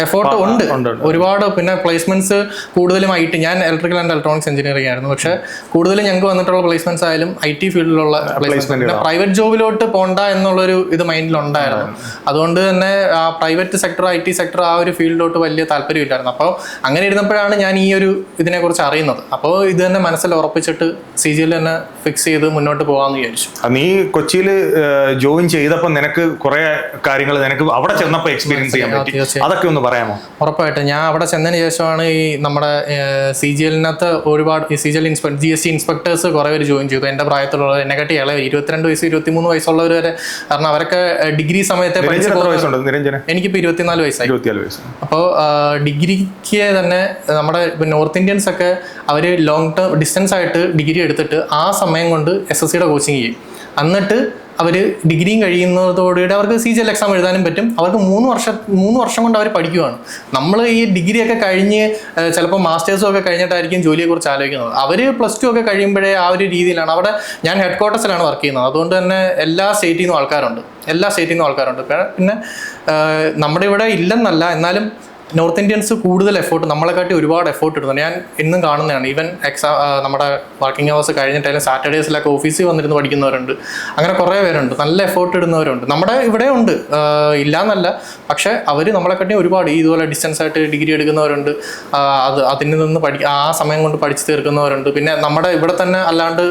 Speaker 1: എഫേർട്ട് ഉണ്ട് ഒരുപാട്. പിന്നെ പ്ലേസ്മെന്റ്സ് കൂടുതലും IT, ഞാൻ ഇലക്ട്രിക്കൽ ആൻഡ് ഇലക്ട്രോണിക്സ് എഞ്ചിനീയറിംഗ് ആയിരുന്നു. പക്ഷെ കൂടുതലും ഞങ്ങൾക്ക് വന്നിട്ടുള്ള പ്ലേസ്മെന്റ്സ് ആയാലും IT ഫീൽഡിലുള്ള പ്ലേസ്മെന്റ്, പ്രൈവറ്റ് ജോബിലോട്ട് പോണ്ട എന്നുള്ളൊരു ഇത് മൈൻഡിലുണ്ടായിരുന്നു. അതുകൊണ്ട് തന്നെ ആ പ്രൈവറ്റ് സെക്ടർ, IT സെക്ടർ ആ ഒരു ഫീൽഡിലോട്ട് വലിയ താല്പര്യമില്ലായിരുന്നു. അപ്പോൾ അങ്ങനെ ഇരുന്നപ്പോഴാണ് ഞാൻ ഈ ഒരു ഇതിനെക്കുറിച്ച് അറിയുന്നത്. അപ്പോൾ ഇത് തന്നെ മനസ്സിൽ ഉറപ്പിച്ചിട്ട് CGL തന്നെ ഫിക്സ് ചെയ്ത് മുന്നോട്ട് പോകാമെന്ന് വിചാരിച്ചു.
Speaker 2: നീ കൊച്ചിയിൽ ജോയിൻ ചെയ്തപ്പോൾ നിനക്ക് കുറെ കാര്യങ്ങൾ നിനക്ക് അവിടെ ചെന്നപ്പോൾ എക്സ്പീരിയൻസ് ചെയ്യാൻ പറ്റി, അതൊക്കെ ഒന്ന് പറയാമോ?
Speaker 1: ഉറപ്പായിട്ട്. ഞാൻ അവിടെ ചെന്നതിന് ശേഷമാണ് ഈ നമ്മുടെ CGLനകത്ത് ഒരുപാട് CGL GST ഇൻസ്പെക്ടേഴ്സ് കുറെ പേര് ജോയിൻ ചെയ്തു. എൻ്റെ പ്രായത്തിലുള്ളവർ, എന്നെക്കാട്ടി ഇളയ 22 വയസ്സ് 23 വയസ്സുള്ളവർ വരെ. കാരണം അവരൊക്കെ ഡിഗ്രി സമയത്തെ എനിക്കിപ്പോൾ 24 വയസ്സായി. അപ്പോൾ ഡിഗ്രിക്ക് തന്നെ നമ്മുടെ നോർത്ത് ഇന്ത്യൻസ് ഒക്കെ അവർ ലോങ് ടേം ഡിസ്റ്റൻസ് ആയിട്ട് ഡിഗ്രി എടുത്തിട്ട് ആ സമയം കൊണ്ട് SSCയുടെ കോച്ചിങ് ചെയ്യും. എന്നിട്ട് അവർ ഡിഗ്രിയും കഴിയുന്നതോടുകൂടി അവർക്ക് CGL എക്സാം എഴുതാനും പറ്റും. അവർക്ക് 3 വർഷം കൊണ്ട് അവർ പഠിക്കുകയാണ്. നമ്മൾ ഈ ഡിഗ്രിയൊക്കെ കഴിഞ്ഞ് ചിലപ്പോൾ മാസ്റ്റേഴ്സും ഒക്കെ കഴിഞ്ഞിട്ടായിരിക്കും ജോലിയെക്കുറിച്ച് ആലോചിക്കുന്നത്. അവർ +2 ഒക്കെ കഴിയുമ്പോഴേ ആ ഒരു രീതിയിലാണ്. അവിടെ ഞാൻ ഹെഡ് ക്വാർട്ടേഴ്സിലാണ് വർക്ക് ചെയ്യുന്നത്. അതുകൊണ്ട് തന്നെ എല്ലാ സ്റ്റേറ്റിൽ നിന്നും ആൾക്കാരുണ്ട്. പിന്നെ നമ്മുടെ ഇവിടെ ഇല്ലെന്നല്ല, എന്നാലും നോർത്ത് ഇന്ത്യൻസ് കൂടുതൽ എഫേർട്ട്, നമ്മളെക്കാട്ടി ഒരുപാട് എഫേർട്ട് ഇടുന്നുണ്ട്. ഞാൻ ഇന്നും കാണുന്നതാണ്. ഈവൻ നമ്മുടെ വർക്കിംഗ് അവേഴ്സ് കഴിഞ്ഞിട്ടായാലും സാറ്റർഡേസിലൊക്കെ ഓഫീസിൽ വന്നിരുന്ന് പഠിക്കുന്നവരുണ്ട്. അങ്ങനെ കുറേ പേരുണ്ട്, നല്ല എഫേർട്ട് ഇടുന്നവരുണ്ട്. നമ്മുടെ ഇവിടെ ഉണ്ട്, ഇല്ലയെന്നല്ല. പക്ഷെ അവർ നമ്മളെക്കാട്ടി ഒരുപാട് ഇതുപോലെ ഡിസ്റ്റൻസ് ആയിട്ട് ഡിഗ്രി എടുക്കുന്നവരുണ്ട്. അതിൽ നിന്ന് ആ സമയം കൊണ്ട് പഠിച്ചു തീർക്കുന്നവരുണ്ട്. പിന്നെ നമ്മുടെ ഇവിടെ തന്നെ അല്ലാണ്ട്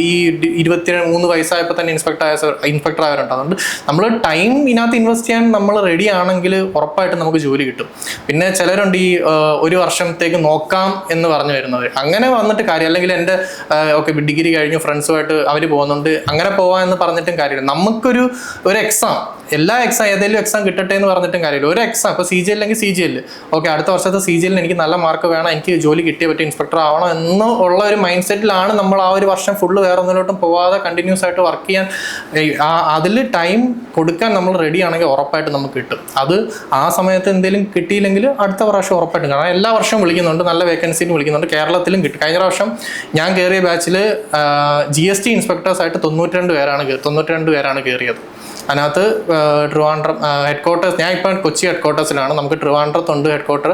Speaker 1: ഈ 23 വയസ്സായപ്പോൾ തന്നെ ഇൻസ്പെക്ടർ ആയവരുണ്ട്. അതുകൊണ്ട് നമ്മൾ ടൈം ഇതിനകത്ത് ഇൻവെസ്റ്റ് ചെയ്യാൻ നമ്മൾ റെഡി ആണെങ്കിൽ ഉറപ്പായിട്ടും നമുക്ക് ജോലി കിട്ടും. പിന്നെ ചിലരുണ്ട് ഈ 1 വർഷത്തേക്ക് നോക്കാം എന്ന് പറഞ്ഞു വരുന്നത്. അങ്ങനെ വന്നിട്ട് കാര്യം, അല്ലെങ്കിൽ എൻ്റെ ഡിഗ്രി കഴിഞ്ഞു ഫ്രണ്ട്സുമായിട്ട് അവർ പോകുന്നുണ്ട്, അങ്ങനെ പോവാം എന്ന് പറഞ്ഞിട്ടും കാര്യമില്ല. നമുക്കൊരു എക്സാം, ഏതെങ്കിലും എക്സാം കിട്ടട്ടെ എന്ന് പറഞ്ഞിട്ടും കാര്യമില്ല. ഒരു എക്സാം ഇപ്പോൾ CGL അല്ലെങ്കിൽ CGL, അടുത്ത വർഷത്തെ CGL എനിക്ക് നല്ല മാർക്ക് വേണം, എനിക്ക് ജോലി കിട്ടിയേ പറ്റും, ഇൻസ്പെക്ടർ ആവണം എന്ന് ഉള്ള ഒരു മൈൻഡ് സെറ്റിലാണ് നമ്മൾ ആ ഒരു വർഷം ഫുള്ള് വേറെ ഒന്നിലോട്ടും പോവാതെ കണ്ടിന്യൂസ് ആയിട്ട് വർക്ക് ചെയ്യാൻ. അതിൽ ടൈം കൊടുക്കാൻ നമ്മൾ റെഡി ആണെങ്കിൽ ഉറപ്പായിട്ട് നമുക്ക് കിട്ടും. അത് ആ സമയത്ത് എന്തെങ്കിലും കിട്ടിയില്ലെങ്കിൽ അടുത്ത പ്രാവശ്യം ഉറപ്പായിട്ടും. കാരണം എല്ലാ വർഷവും വിളിക്കുന്നുണ്ട്, നല്ല വേക്കൻസിന് വിളിക്കുന്നുണ്ട്. കേരളത്തിലും കിട്ടും. കഴിഞ്ഞ പ്രാവശ്യം ഞാൻ കയറിയ ബാച്ചിൽ GST ഇൻസ്പെക്ടേഴ്സായിട്ട് 92 പേരാണ് കയറിയത്. അതിനകത്ത് ട്രിവാൻഡ്രം ഹെഡ് ക്വാർട്ടേഴ്സ്, ഞാൻ ഇപ്പം കൊച്ചി ഹെഡ് ക്വാർട്ടേഴ്സിലാണ്. നമുക്ക് ട്രിവാൻഡ്രത്തുണ്ട് ഹെഡ് ക്വാർട്ടർ,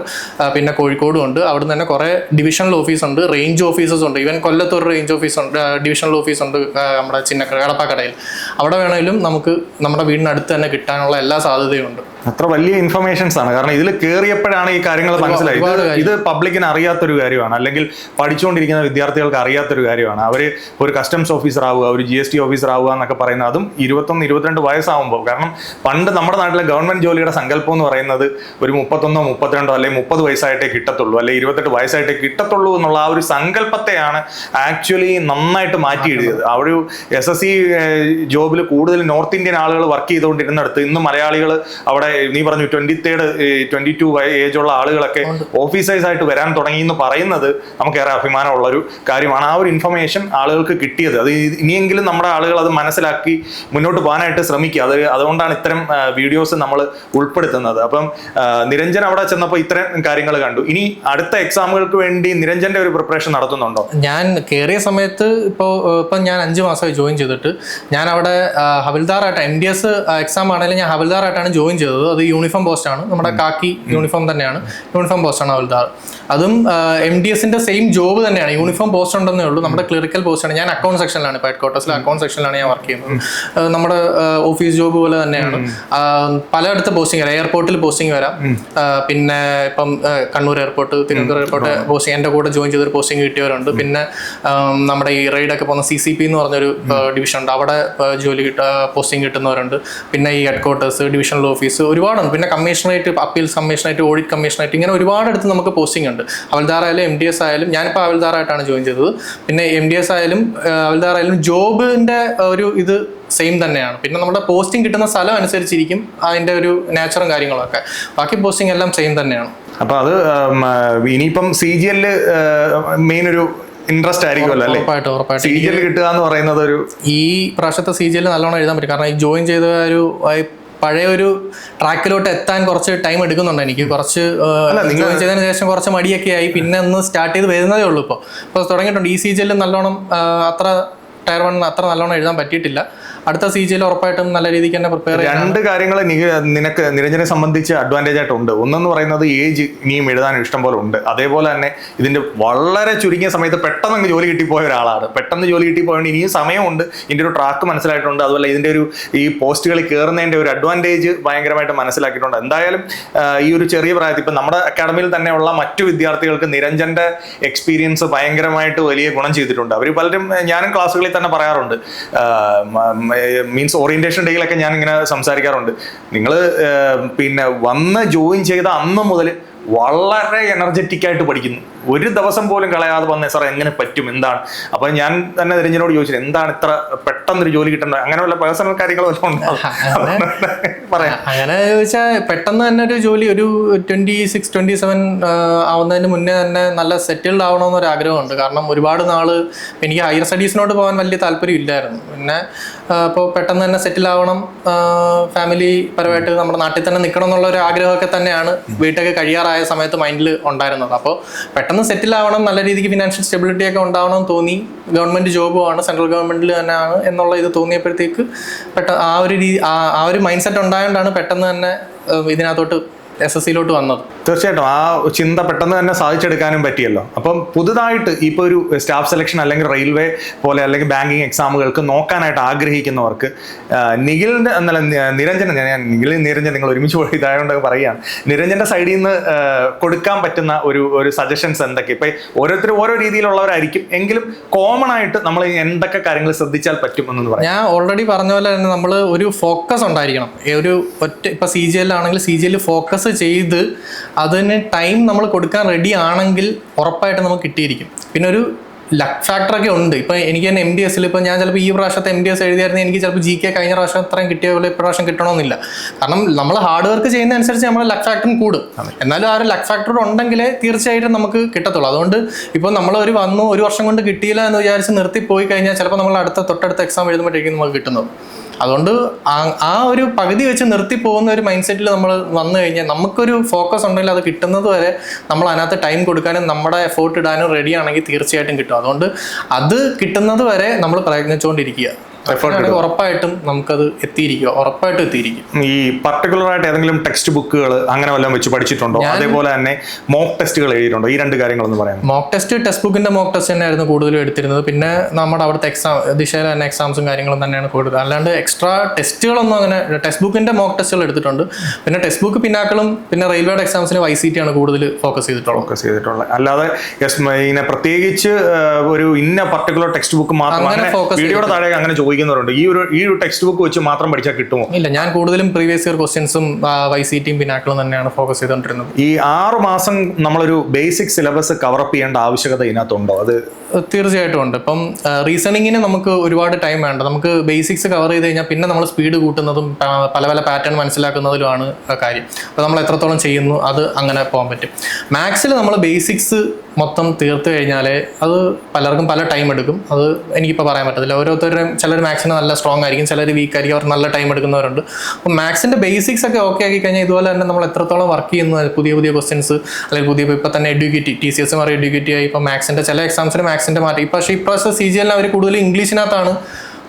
Speaker 1: പിന്നെ കോഴിക്കോടും ഉണ്ട്. അവിടെ നിന്ന് തന്നെ കുറേ ഡിവിഷണൽ ഓഫീസുണ്ട്, റേഞ്ച് ഓഫീസസ് ഉണ്ട്. ഈവൻ കൊല്ലത്തൊരു റേഞ്ച് ഓഫീസുണ്ട്, ഡിവിഷണൽ ഓഫീസുണ്ട് നമ്മുടെ കടപ്പാക്കടയിൽ. അവിടെ വേണമെങ്കിലും നമുക്ക് നമ്മുടെ വീടിനടുത്ത് തന്നെ കിട്ടാനുള്ള എല്ലാ സാധ്യതയും ഉണ്ട്.
Speaker 2: അത്ര വലിയ ഇൻഫർമേഷൻസ് ആണ്. കാരണം ഇതിൽ കയറിയപ്പോഴാണ് ഈ കാര്യങ്ങൾ മനസ്സിലായത്. ഇത് പബ്ലിക്കിന് അറിയാത്തൊരു കാര്യമാണ്, അല്ലെങ്കിൽ പഠിച്ചുകൊണ്ടിരിക്കുന്ന വിദ്യാർത്ഥികൾക്ക് അറിയാത്തൊരു കാര്യമാണ്. അവർ ഒരു കസ്റ്റംസ് ഓഫീസർ ആവുക, ഒരു GST ഓഫീസർ ആവുക എന്നൊക്കെ പറയുന്നത് അതും 21-22 വയസ്സാവുമ്പോൾ. കാരണം പണ്ട് നമ്മുടെ നാട്ടിലെ ഗവൺമെന്റ് ജോലിയുടെ സങ്കല്പം എന്ന് പറയുന്നത് ഒരു 31, 32 അല്ലെങ്കിൽ 30 വയസ്സായിട്ടേ കിട്ടത്തുള്ളൂ, അല്ലെങ്കിൽ 28 വയസ്സായിട്ടേ കിട്ടത്തുള്ളൂ എന്നുള്ള ആ ഒരു സങ്കല്പത്തെയാണ് ആക്ച്വലി നന്നായിട്ട് മാറ്റി എഴുതിയത്. ആ ഒരു SSC ജോബിൽ കൂടുതൽ നോർത്ത് ഇന്ത്യൻ ആളുകൾ വർക്ക് ചെയ്തുകൊണ്ടിരുന്നിടത്ത് ഇന്ന് മലയാളികൾ അവിടെ നീ പറഞ്ഞു 23rd 22 ഏജുള്ള ആളുകളൊക്കെ ഓഫീസേഴ്സ് ആയിട്ട് വരാൻ തുടങ്ങി എന്ന് പറയുന്നത് നമുക്കേറെ അഭിമാനമുള്ളൊരു കാര്യമാണ്. ആ ഒരു ഇൻഫർമേഷൻ ആളുകൾക്ക് കിട്ടിയത്, അത് ഇനിയെങ്കിലും നമ്മുടെ ആളുകൾ അത് മനസ്സിലാക്കി മുന്നോട്ട് പോകാനായിട്ട് ശ്രമിക്കുക. അതുകൊണ്ടാണ് ഇത്തരം വീഡിയോസ് നമ്മൾ ഉൾപ്പെടുത്തുന്നത്. അപ്പം നിരഞ്ജൻ അവിടെ ചെന്നപ്പോൾ ഇത്തരം കാര്യങ്ങൾ കണ്ടു. ഇനി അടുത്ത എക്സാമുകൾക്ക് വേണ്ടി നിരഞ്ജന്റെ ഒരു പ്രിപ്പറേഷൻ നടത്തുന്നുണ്ടോ?
Speaker 1: ഞാൻ കയറിയ സമയത്ത് ഇപ്പം ഞാൻ 5 മാസമായി ജോയിൻ ചെയ്തിട്ട് ഞാൻ അവിടെ ഹവിൽദാറായിട്ട് MDS എക്സാം ആണെങ്കിലും ഞാൻ ഹവിൽദാറായിട്ടാണ് ജോയിൻ ചെയ്തത്. അത് യൂണിഫോം പോസ്റ്റാണ്, നമ്മുടെ കാക്കി യൂണിഫോം തന്നെയാണ്, യൂണിഫോം പോസ്റ്റാണ് ഹവിൽദാർ. അതും MDSന്റെ സെയിം ജോബ് തന്നെയാണ്, യൂണിഫോം പോസ്റ്റ് ഉണ്ടെന്നേ ഉള്ളൂ. നമ്മുടെ ക്ലറിക്കൽ പോസ്റ്റാണ്. ഞാൻ അക്കൗണ്ട് സെക്ഷനിലാണ്, ഇപ്പോൾ ഹെഡ്ക്വാർട്ടേഴ്സിലെ അക്കൗണ്ട് സെക്ഷനിലാണ് ഞാൻ വർക്ക് ചെയ്യുന്നത്. നമ്മുടെ ഓഫീസ് ജോബ് പോലെ തന്നെയാണ്. പലയിടത്ത് പോസ്റ്റിംഗ് വരാം, എയർപോർട്ടിൽ പോസ്റ്റിംഗ് വരാം. പിന്നെ ഇപ്പം Kannur airport, Thiruvananthapuram airport posting എൻ്റെ കൂടെ ജോയിൻ ചെയ്തൊരു പോസ്റ്റിംഗ് കിട്ടിയവരുണ്ട്. പിന്നെ നമ്മുടെ ഈ റെയ്ഡൊക്കെ പോകുന്ന CCP എന്ന് പറഞ്ഞൊരു ഡിവിഷൻ ഉണ്ട്, അവിടെ ജോലി പോസ്റ്റിംഗ് കിട്ടുന്നവരുണ്ട്. പിന്നെ ഈ ഹെഡ്ക്വാർട്ടേഴ്സ്, ഡിവിഷണൽ ഓഫീസ് ഒരുപാടുണ്ട്. പിന്നെ commissionerate, appeals commissionerate, audit commissionerate, ഇങ്ങനെ ഒരുപാടടുത്ത് നമുക്ക് പോസ്റ്റിംഗ് ഉണ്ട്. ഹവിൽദാർ ആയാലും MDS ആയാലും, ഞാനിപ്പോൾ ഹവിൽദാറായിട്ടാണ് ജോയിൻ ചെയ്തത്. പിന്നെ MDS ആയാലും ഹവിൽദാർ ആയാലും ജോബിൻ്റെ ഒരു ഇത് സെയിം തന്നെയാണ്. പിന്നെ നമ്മുടെ പോസ്റ്റിംഗ് കിട്ടുന്ന സ്ഥലം അനുസരിച്ചിരിക്കും അതിൻ്റെ ഒരു നേച്ചറും കാര്യങ്ങളൊക്കെ. ബാക്കി പോസ്റ്റിംഗ് എല്ലാം സെയിം തന്നെയാണ്.
Speaker 2: അപ്പോൾ അത് ഇനിയിപ്പം CGL മെയിൻ ഒരു ഇൻട്രസ്റ്റ് ആയിരിക്കുമല്ലോ അല്ലേ?
Speaker 1: ഉറപ്പായിട്ടും
Speaker 2: CGL കിട്ടുക എന്ന് പറയുന്നത് ഒരു
Speaker 1: ഈ പ്രാവശ്യത്തെ CGL നല്ലോണം എഴുതാൻ പറ്റും. കാരണം ഈ ജോയിൻ ചെയ്ത ഒരു പഴയ ഒരു ട്രാക്കിലോട്ട് എത്താൻ കുറച്ച് ടൈം എടുക്കുന്നുണ്ട് എനിക്ക്. കുറച്ച് ജോയിൻ ചെയ്തതിന് ശേഷം കുറച്ച് മടിയൊക്കെ ആയി, പിന്നെ ഒന്ന് സ്റ്റാർട്ട് ചെയ്ത് വരുന്നതേ ഉള്ളൂ. ഇപ്പോൾ തുടങ്ങിയിട്ടുണ്ട്. ഈ CGL നല്ലോണം അത്ര ടയർ 1 അത്ര നല്ലോണം എഴുതാൻ പറ്റിയിട്ടില്ല. അടുത്ത CGL ഉറപ്പായിട്ടും നല്ല രീതിക്ക് തന്നെ പ്രിപ്പയർ ചെയ്യാം. 2
Speaker 2: കാര്യങ്ങൾ നിനക്ക് നിരഞ്ജനെ സംബന്ധിച്ച് അഡ്വാൻറ്റേജ് ആയിട്ടുണ്ട്. ഒന്നെന്ന് പറയുന്നത് ഏജ് ഇനിയും എഴുതാൻ ഇഷ്ടം പോലെ ഉണ്ട്. അതേപോലെ തന്നെ ഇതിന്റെ വളരെ ചുരുങ്ങിയ സമയത്ത് പെട്ടെന്ന് ജോലി കിട്ടിപ്പോയ ഒരാളാണ്. പെട്ടെന്ന് ജോലി കിട്ടിപ്പോയതുകൊണ്ട് ഇനിയും സമയമുണ്ട്. ഇതിന്റെ ഒരു ട്രാക്ക് മനസ്സിലായിട്ടുണ്ട്. അതുപോലെ ഇതിന്റെ ഒരു ഈ പോസ്റ്റുകളിൽ കയറുന്നതിന്റെ ഒരു അഡ്വാൻറ്റേജ് ഭയങ്കരമായിട്ട് മനസ്സിലാക്കിയിട്ടുണ്ട്. എന്തായാലും ഈ ഒരു ചെറിയ പ്രായത്തിൽ ഇപ്പം നമ്മുടെ അക്കാഡമിയിൽ തന്നെയുള്ള മറ്റു വിദ്യാർത്ഥികൾക്ക് നിരഞ്ജന്റെ എക്സ്പീരിയൻസ് ഭയങ്കരമായിട്ട് വലിയ ഗുണം ചെയ്തിട്ടുണ്ട്. അവർ പലരും, ഞാനും ക്ലാസ്സുകളിൽ തന്നെ പറയാറുണ്ട്, മീൻസ് ഓറിയന്റേഷൻ ഡേയിലൊക്കെ ഞാൻ ഇങ്ങനെ സംസാരിക്കാറുണ്ട്. നിങ്ങൾ പിന്നെ വന്ന് ജോയിൻ ചെയ്ത അന്ന് മുതൽ വളരെ എനർജറ്റിക് ആയിട്ട് പഠിക്കുന്നു. ഒരു ദിവസം പോലും കളയാതെ വന്നേ സാർ എങ്ങനെ പറ്റും, എന്താണ്? അപ്പൊ ഞാൻ തന്നെ നിരഞ്ജനോട് ചോദിച്ചത് എന്താണ് ഇത്ര പെട്ടെന്നൊരു ജോലി കിട്ടുന്നത്, അങ്ങനെയുള്ള പേഴ്സണൽ കാര്യങ്ങളെല്ലാം പറയാം.
Speaker 1: അങ്ങനെ ചോദിച്ചാൽ പെട്ടെന്ന് തന്നെ ഒരു ജോലി ഒരു 26-27 ആവുന്നതിന് മുന്നേ തന്നെ നല്ല സെറ്റിൽഡ് ആവണമെന്നൊരു ആഗ്രഹമുണ്ട്. കാരണം ഒരുപാട് നാള് എനിക്ക് ഹയർ സ്റ്റഡീസിനോട് പോകാൻ വലിയ താല്പര്യം ഇല്ലായിരുന്നു. പിന്നെ അപ്പോൾ പെട്ടെന്ന് തന്നെ സെറ്റിൽ ആവണം, ഫാമിലി പരമായിട്ട് നമ്മുടെ നാട്ടിൽ തന്നെ നിൽക്കണം എന്നുള്ള ഒരു ആഗ്രഹമൊക്കെ തന്നെയാണ് വീട്ടൊക്കെ കഴിയാറായ സമയത്ത് മൈൻഡിൽ ഉണ്ടായിരുന്നത്. അപ്പോൾ പെട്ടെന്ന് സെറ്റിൽ ആവണം, നല്ല രീതിക്ക് ഫിനാൻഷ്യൽ സ്റ്റെബിലിറ്റി ഒക്കെ ഉണ്ടാവണം തോന്നി. ഗവൺമെന്റ് ജോബുമാണ്, സെൻട്രൽ ഗവൺമെന്റിൽ തന്നെയാണ് എന്നുള്ള ഇത് തോന്നിയപ്പോഴത്തേക്ക് പെട്ടെന്ന് ആ ഒരു മൈൻഡ് സെറ്റ് ഉണ്ടായതുകൊണ്ടാണ് പെട്ടെന്ന് തന്നെ ഇതിനകത്തോട്ട് SSCയിലോട്ട് വന്നത്.
Speaker 2: തീർച്ചയായിട്ടും ആ ചിന്ത പെട്ടെന്ന് തന്നെ സാധിച്ചെടുക്കാനും പറ്റിയല്ലോ. അപ്പം പുതുതായിട്ട് ഇപ്പോൾ ഒരു സ്റ്റാഫ് സെലക്ഷൻ അല്ലെങ്കിൽ റെയിൽവേ പോലെ അല്ലെങ്കിൽ ബാങ്കിങ് എക്സാമുകൾക്ക് നോക്കാനായിട്ട് ആഗ്രഹിക്കുന്നവർക്ക് നിഖിലിന്റെ നിരഞ്ജൻ നിങ്ങൾ ഒരുമിച്ച് പോയി ഇതായതുകൊണ്ട് പറയുകയാണ്, നിരഞ്ജന്റെ സൈഡിൽ നിന്ന് കൊടുക്കാൻ പറ്റുന്ന ഒരു സജഷൻസ് എന്തൊക്കെ? ഇപ്പം ഓരോരുത്തരും ഓരോ രീതിയിലുള്ളവരായിരിക്കും, എങ്കിലും കോമൺ ആയിട്ട് നമ്മൾ എന്തൊക്കെ കാര്യങ്ങൾ ശ്രദ്ധിച്ചാൽ പറ്റും എന്നൊന്ന് പറയാം.
Speaker 1: ഞാൻ ഓൾറെഡി പറഞ്ഞ പോലെ തന്നെ നമ്മൾ ഒരു ഫോക്കസ് ഉണ്ടായിരിക്കണം. ഒരു ഇപ്പം CGL ആണെങ്കിൽ CGL ഫോക്കസ് ചെയ്ത് അതിന് ടൈം നമ്മൾ കൊടുക്കാൻ റെഡി ആണെങ്കിൽ ഉറപ്പായിട്ട് നമുക്ക് കിട്ടിയിരിക്കും. പിന്നെ ഒരു ലക്ക് ഫാക്ടറൊക്കെ ഉണ്ട്. ഇപ്പം എനിക്ക് തന്നെ MDSൽ ഇപ്പം ഞാൻ ചിലപ്പോൾ ഈ പ്രാവശ്യത്തെ MDS എഴുതിയായിരുന്നു എനിക്ക് ചിലപ്പോൾ GK കഴിഞ്ഞ പ്രാവശ്യം അത്രയും കിട്ടിയ പോലെ ഇപ്രാവശ്യം കിട്ടണമെന്നില്ല. കാരണം നമ്മൾ ഹാർഡ് വർക്ക് ചെയ്യുന്നതനുസരിച്ച് നമ്മൾ ലക്ക് ഫാക്ടറും കൂടും. എന്നാലും ആ ഒരു ലക്ക് ഫാക്ടർ ഉണ്ടെങ്കിലേ തീർച്ചയായിട്ടും നമുക്ക് കിട്ടത്തുള്ളൂ. അതുകൊണ്ട് ഇപ്പോൾ നമ്മൾ ഒരു വർഷം കൊണ്ട് കിട്ടിയില്ല എന്ന് വിചാരിച്ച് നിർത്തിപ്പോയി കഴിഞ്ഞാൽ ചിലപ്പോൾ നമ്മൾ തൊട്ടടുത്ത എക്സാം എഴുതുമ്പോഴേക്കും നമുക്ക് കിട്ടുന്നത്. അതുകൊണ്ട് ആ ഒരു പകുതി വെച്ച് നിർത്തി പോകുന്ന ഒരു മൈൻഡ് സെറ്റിൽ നമ്മൾ വന്നു കഴിഞ്ഞാൽ നമുക്കൊരു ഫോക്കസ് ഉണ്ടെങ്കിൽ അത് കിട്ടുന്നത് വരെ നമ്മൾ അതിനകത്ത് ടൈം കൊടുക്കാനും നമ്മുടെ എഫോർട്ട് ഇടാനും റെഡി ആണെങ്കിൽ തീർച്ചയായിട്ടും കിട്ടും. അതുകൊണ്ട് അത് കിട്ടുന്നത് വരെ നമ്മൾ പ്രയത്നിച്ചുകൊണ്ടിരിക്കുക. ഉറപ്പായിട്ടും നമുക്കത് ഉറപ്പായിട്ടും എത്തിയിരിക്കും.
Speaker 2: ഈ പർട്ടിക്കുലർ ആയിട്ട് ഏതെങ്കിലും ടെക്സ്റ്റ് ബുക്കുകൾ അങ്ങനെ വല്ലതും വെച്ച് പഠിച്ചിട്ടുണ്ടോ? അതേപോലെ തന്നെ മോക്ക് ടെസ്റ്റുകൾ എഴുതിയിട്ടുണ്ടോ? ഈ രണ്ട് കാര്യങ്ങളൊന്ന് പറയാം.
Speaker 1: ടെക്സ്റ്റ് ബുക്കിന്റെ മോക്ക് ടെസ്റ്റ് തന്നെയായിരുന്നു കൂടുതലും എടുത്തിരുന്നത്. പിന്നെ നമ്മുടെ അവിടുത്തെ ദിശയിലെ തന്നെ എക്സാംസും കാര്യങ്ങളും തന്നെയാണ് കൂടുതൽ. അല്ലാണ്ട് എക്സ്ട്രാ ടെസ്റ്റുകളൊന്നും അങ്ങനെ ടെക്സ്റ്റ് ബുക്കിന്റെ മോക്ക് ടെസ്റ്റുകൾ എടുത്തിട്ടുണ്ട്. പിന്നെ ടെക്സ്റ്റ് ബുക്ക് പിന്നാക്കളും പിന്നെ റെയിൽവേയുടെ എക്സാംസിന് YCT ആണ് കൂടുതൽ ഫോക്കസ് ചെയ്തിട്ടുള്ളത്.
Speaker 2: അല്ലാതെ ഇതിനെ പ്രത്യേകിച്ച് ഒരു ഇന്ന പർട്ടിക്കുലർ ടെക്സ്റ്റ് ബുക്ക് മാത്രം വീഡിയോയുടെ താഴെ അങ്ങനെ ചോദിക്കുന്നവരുണ്ട്. ഈ ഒരു ടെക്സ്റ്റ് ബുക്ക് വെച്ച് മാത്രം പഠിച്ചാൽ കിട്ടുമോ?
Speaker 1: ഇല്ല, ഞാൻ കൂടുതലും പ്രീവിയസ് ഇയർ ക്വസ്റ്റ്യൻസും YCTയും പിന്നാക്കളും തന്നെയാണ് ഫോക്കസ് ചെയ്തുകൊണ്ടിരുന്നത്.
Speaker 2: ഈ 6 മാസം നമ്മളൊരു ബേസിക് സിലബസ് കവറപ്പ് ചെയ്യേണ്ട ആവശ്യകത ഇതിനകത്തുണ്ടോ? അത്
Speaker 1: തീർച്ചയായിട്ടും ഉണ്ട്. ഇപ്പം റീസണിങ്ങിന് നമുക്ക് ഒരുപാട് ടൈം വേണ്ട. നമുക്ക് ബേസിക്സ് കവർ ചെയ്ത് കഴിഞ്ഞാൽ പിന്നെ നമ്മൾ സ്പീഡ് കൂട്ടുന്നതും പല പല പാറ്റേൺ മനസ്സിലാക്കുന്നതിലുമാണ് കാര്യം. അപ്പോൾ നമ്മൾ എത്രത്തോളം ചെയ്യുന്നു അത് അങ്ങനെ പോകാൻ പറ്റും. മാത്സിൽ നമ്മൾ ബേസിക്സ് മൊത്തം തീർത്ത് കഴിഞ്ഞാൽ അത് പലർക്കും പല ടൈം എടുക്കും. അത് എനിക്കിപ്പോൾ പറയാൻ പറ്റത്തില്ല. ഓരോരുത്തരും ചിലർ മാത്സിന് നല്ല സ്ട്രോങ് ആയിരിക്കും, ചിലർ വീക്ക് ആയിരിക്കും, അവർ നല്ല ടൈം എടുക്കുന്നവരുണ്ട്. അപ്പോൾ മാത്സിൻ്റെ ബേസിക്സ് ഒക്കെ ഓക്കെ ആക്കി കഴിഞ്ഞാൽ ഇതുപോലെ തന്നെ നമ്മൾ എത്രത്തോളം വർക്ക് ചെയ്യുന്നു, പുതിയ പുതിയ ക്വസ്റ്റ്യൻസ് അല്ലെങ്കിൽ ഇപ്പോൾ തന്നെ TCS മാറി എഡ്യൂക്കേറ്റ് ആയി. ഇപ്പോൾ മാത്സിൻ്റെ ചില എക്സാംസിന് മാത്സിൻ്റെ മാറ്റി. പക്ഷേ ഇപ്രാവശ്യം CGL അവർ കൂടുതൽ ഇംഗ്ലീഷിനകത്താണ്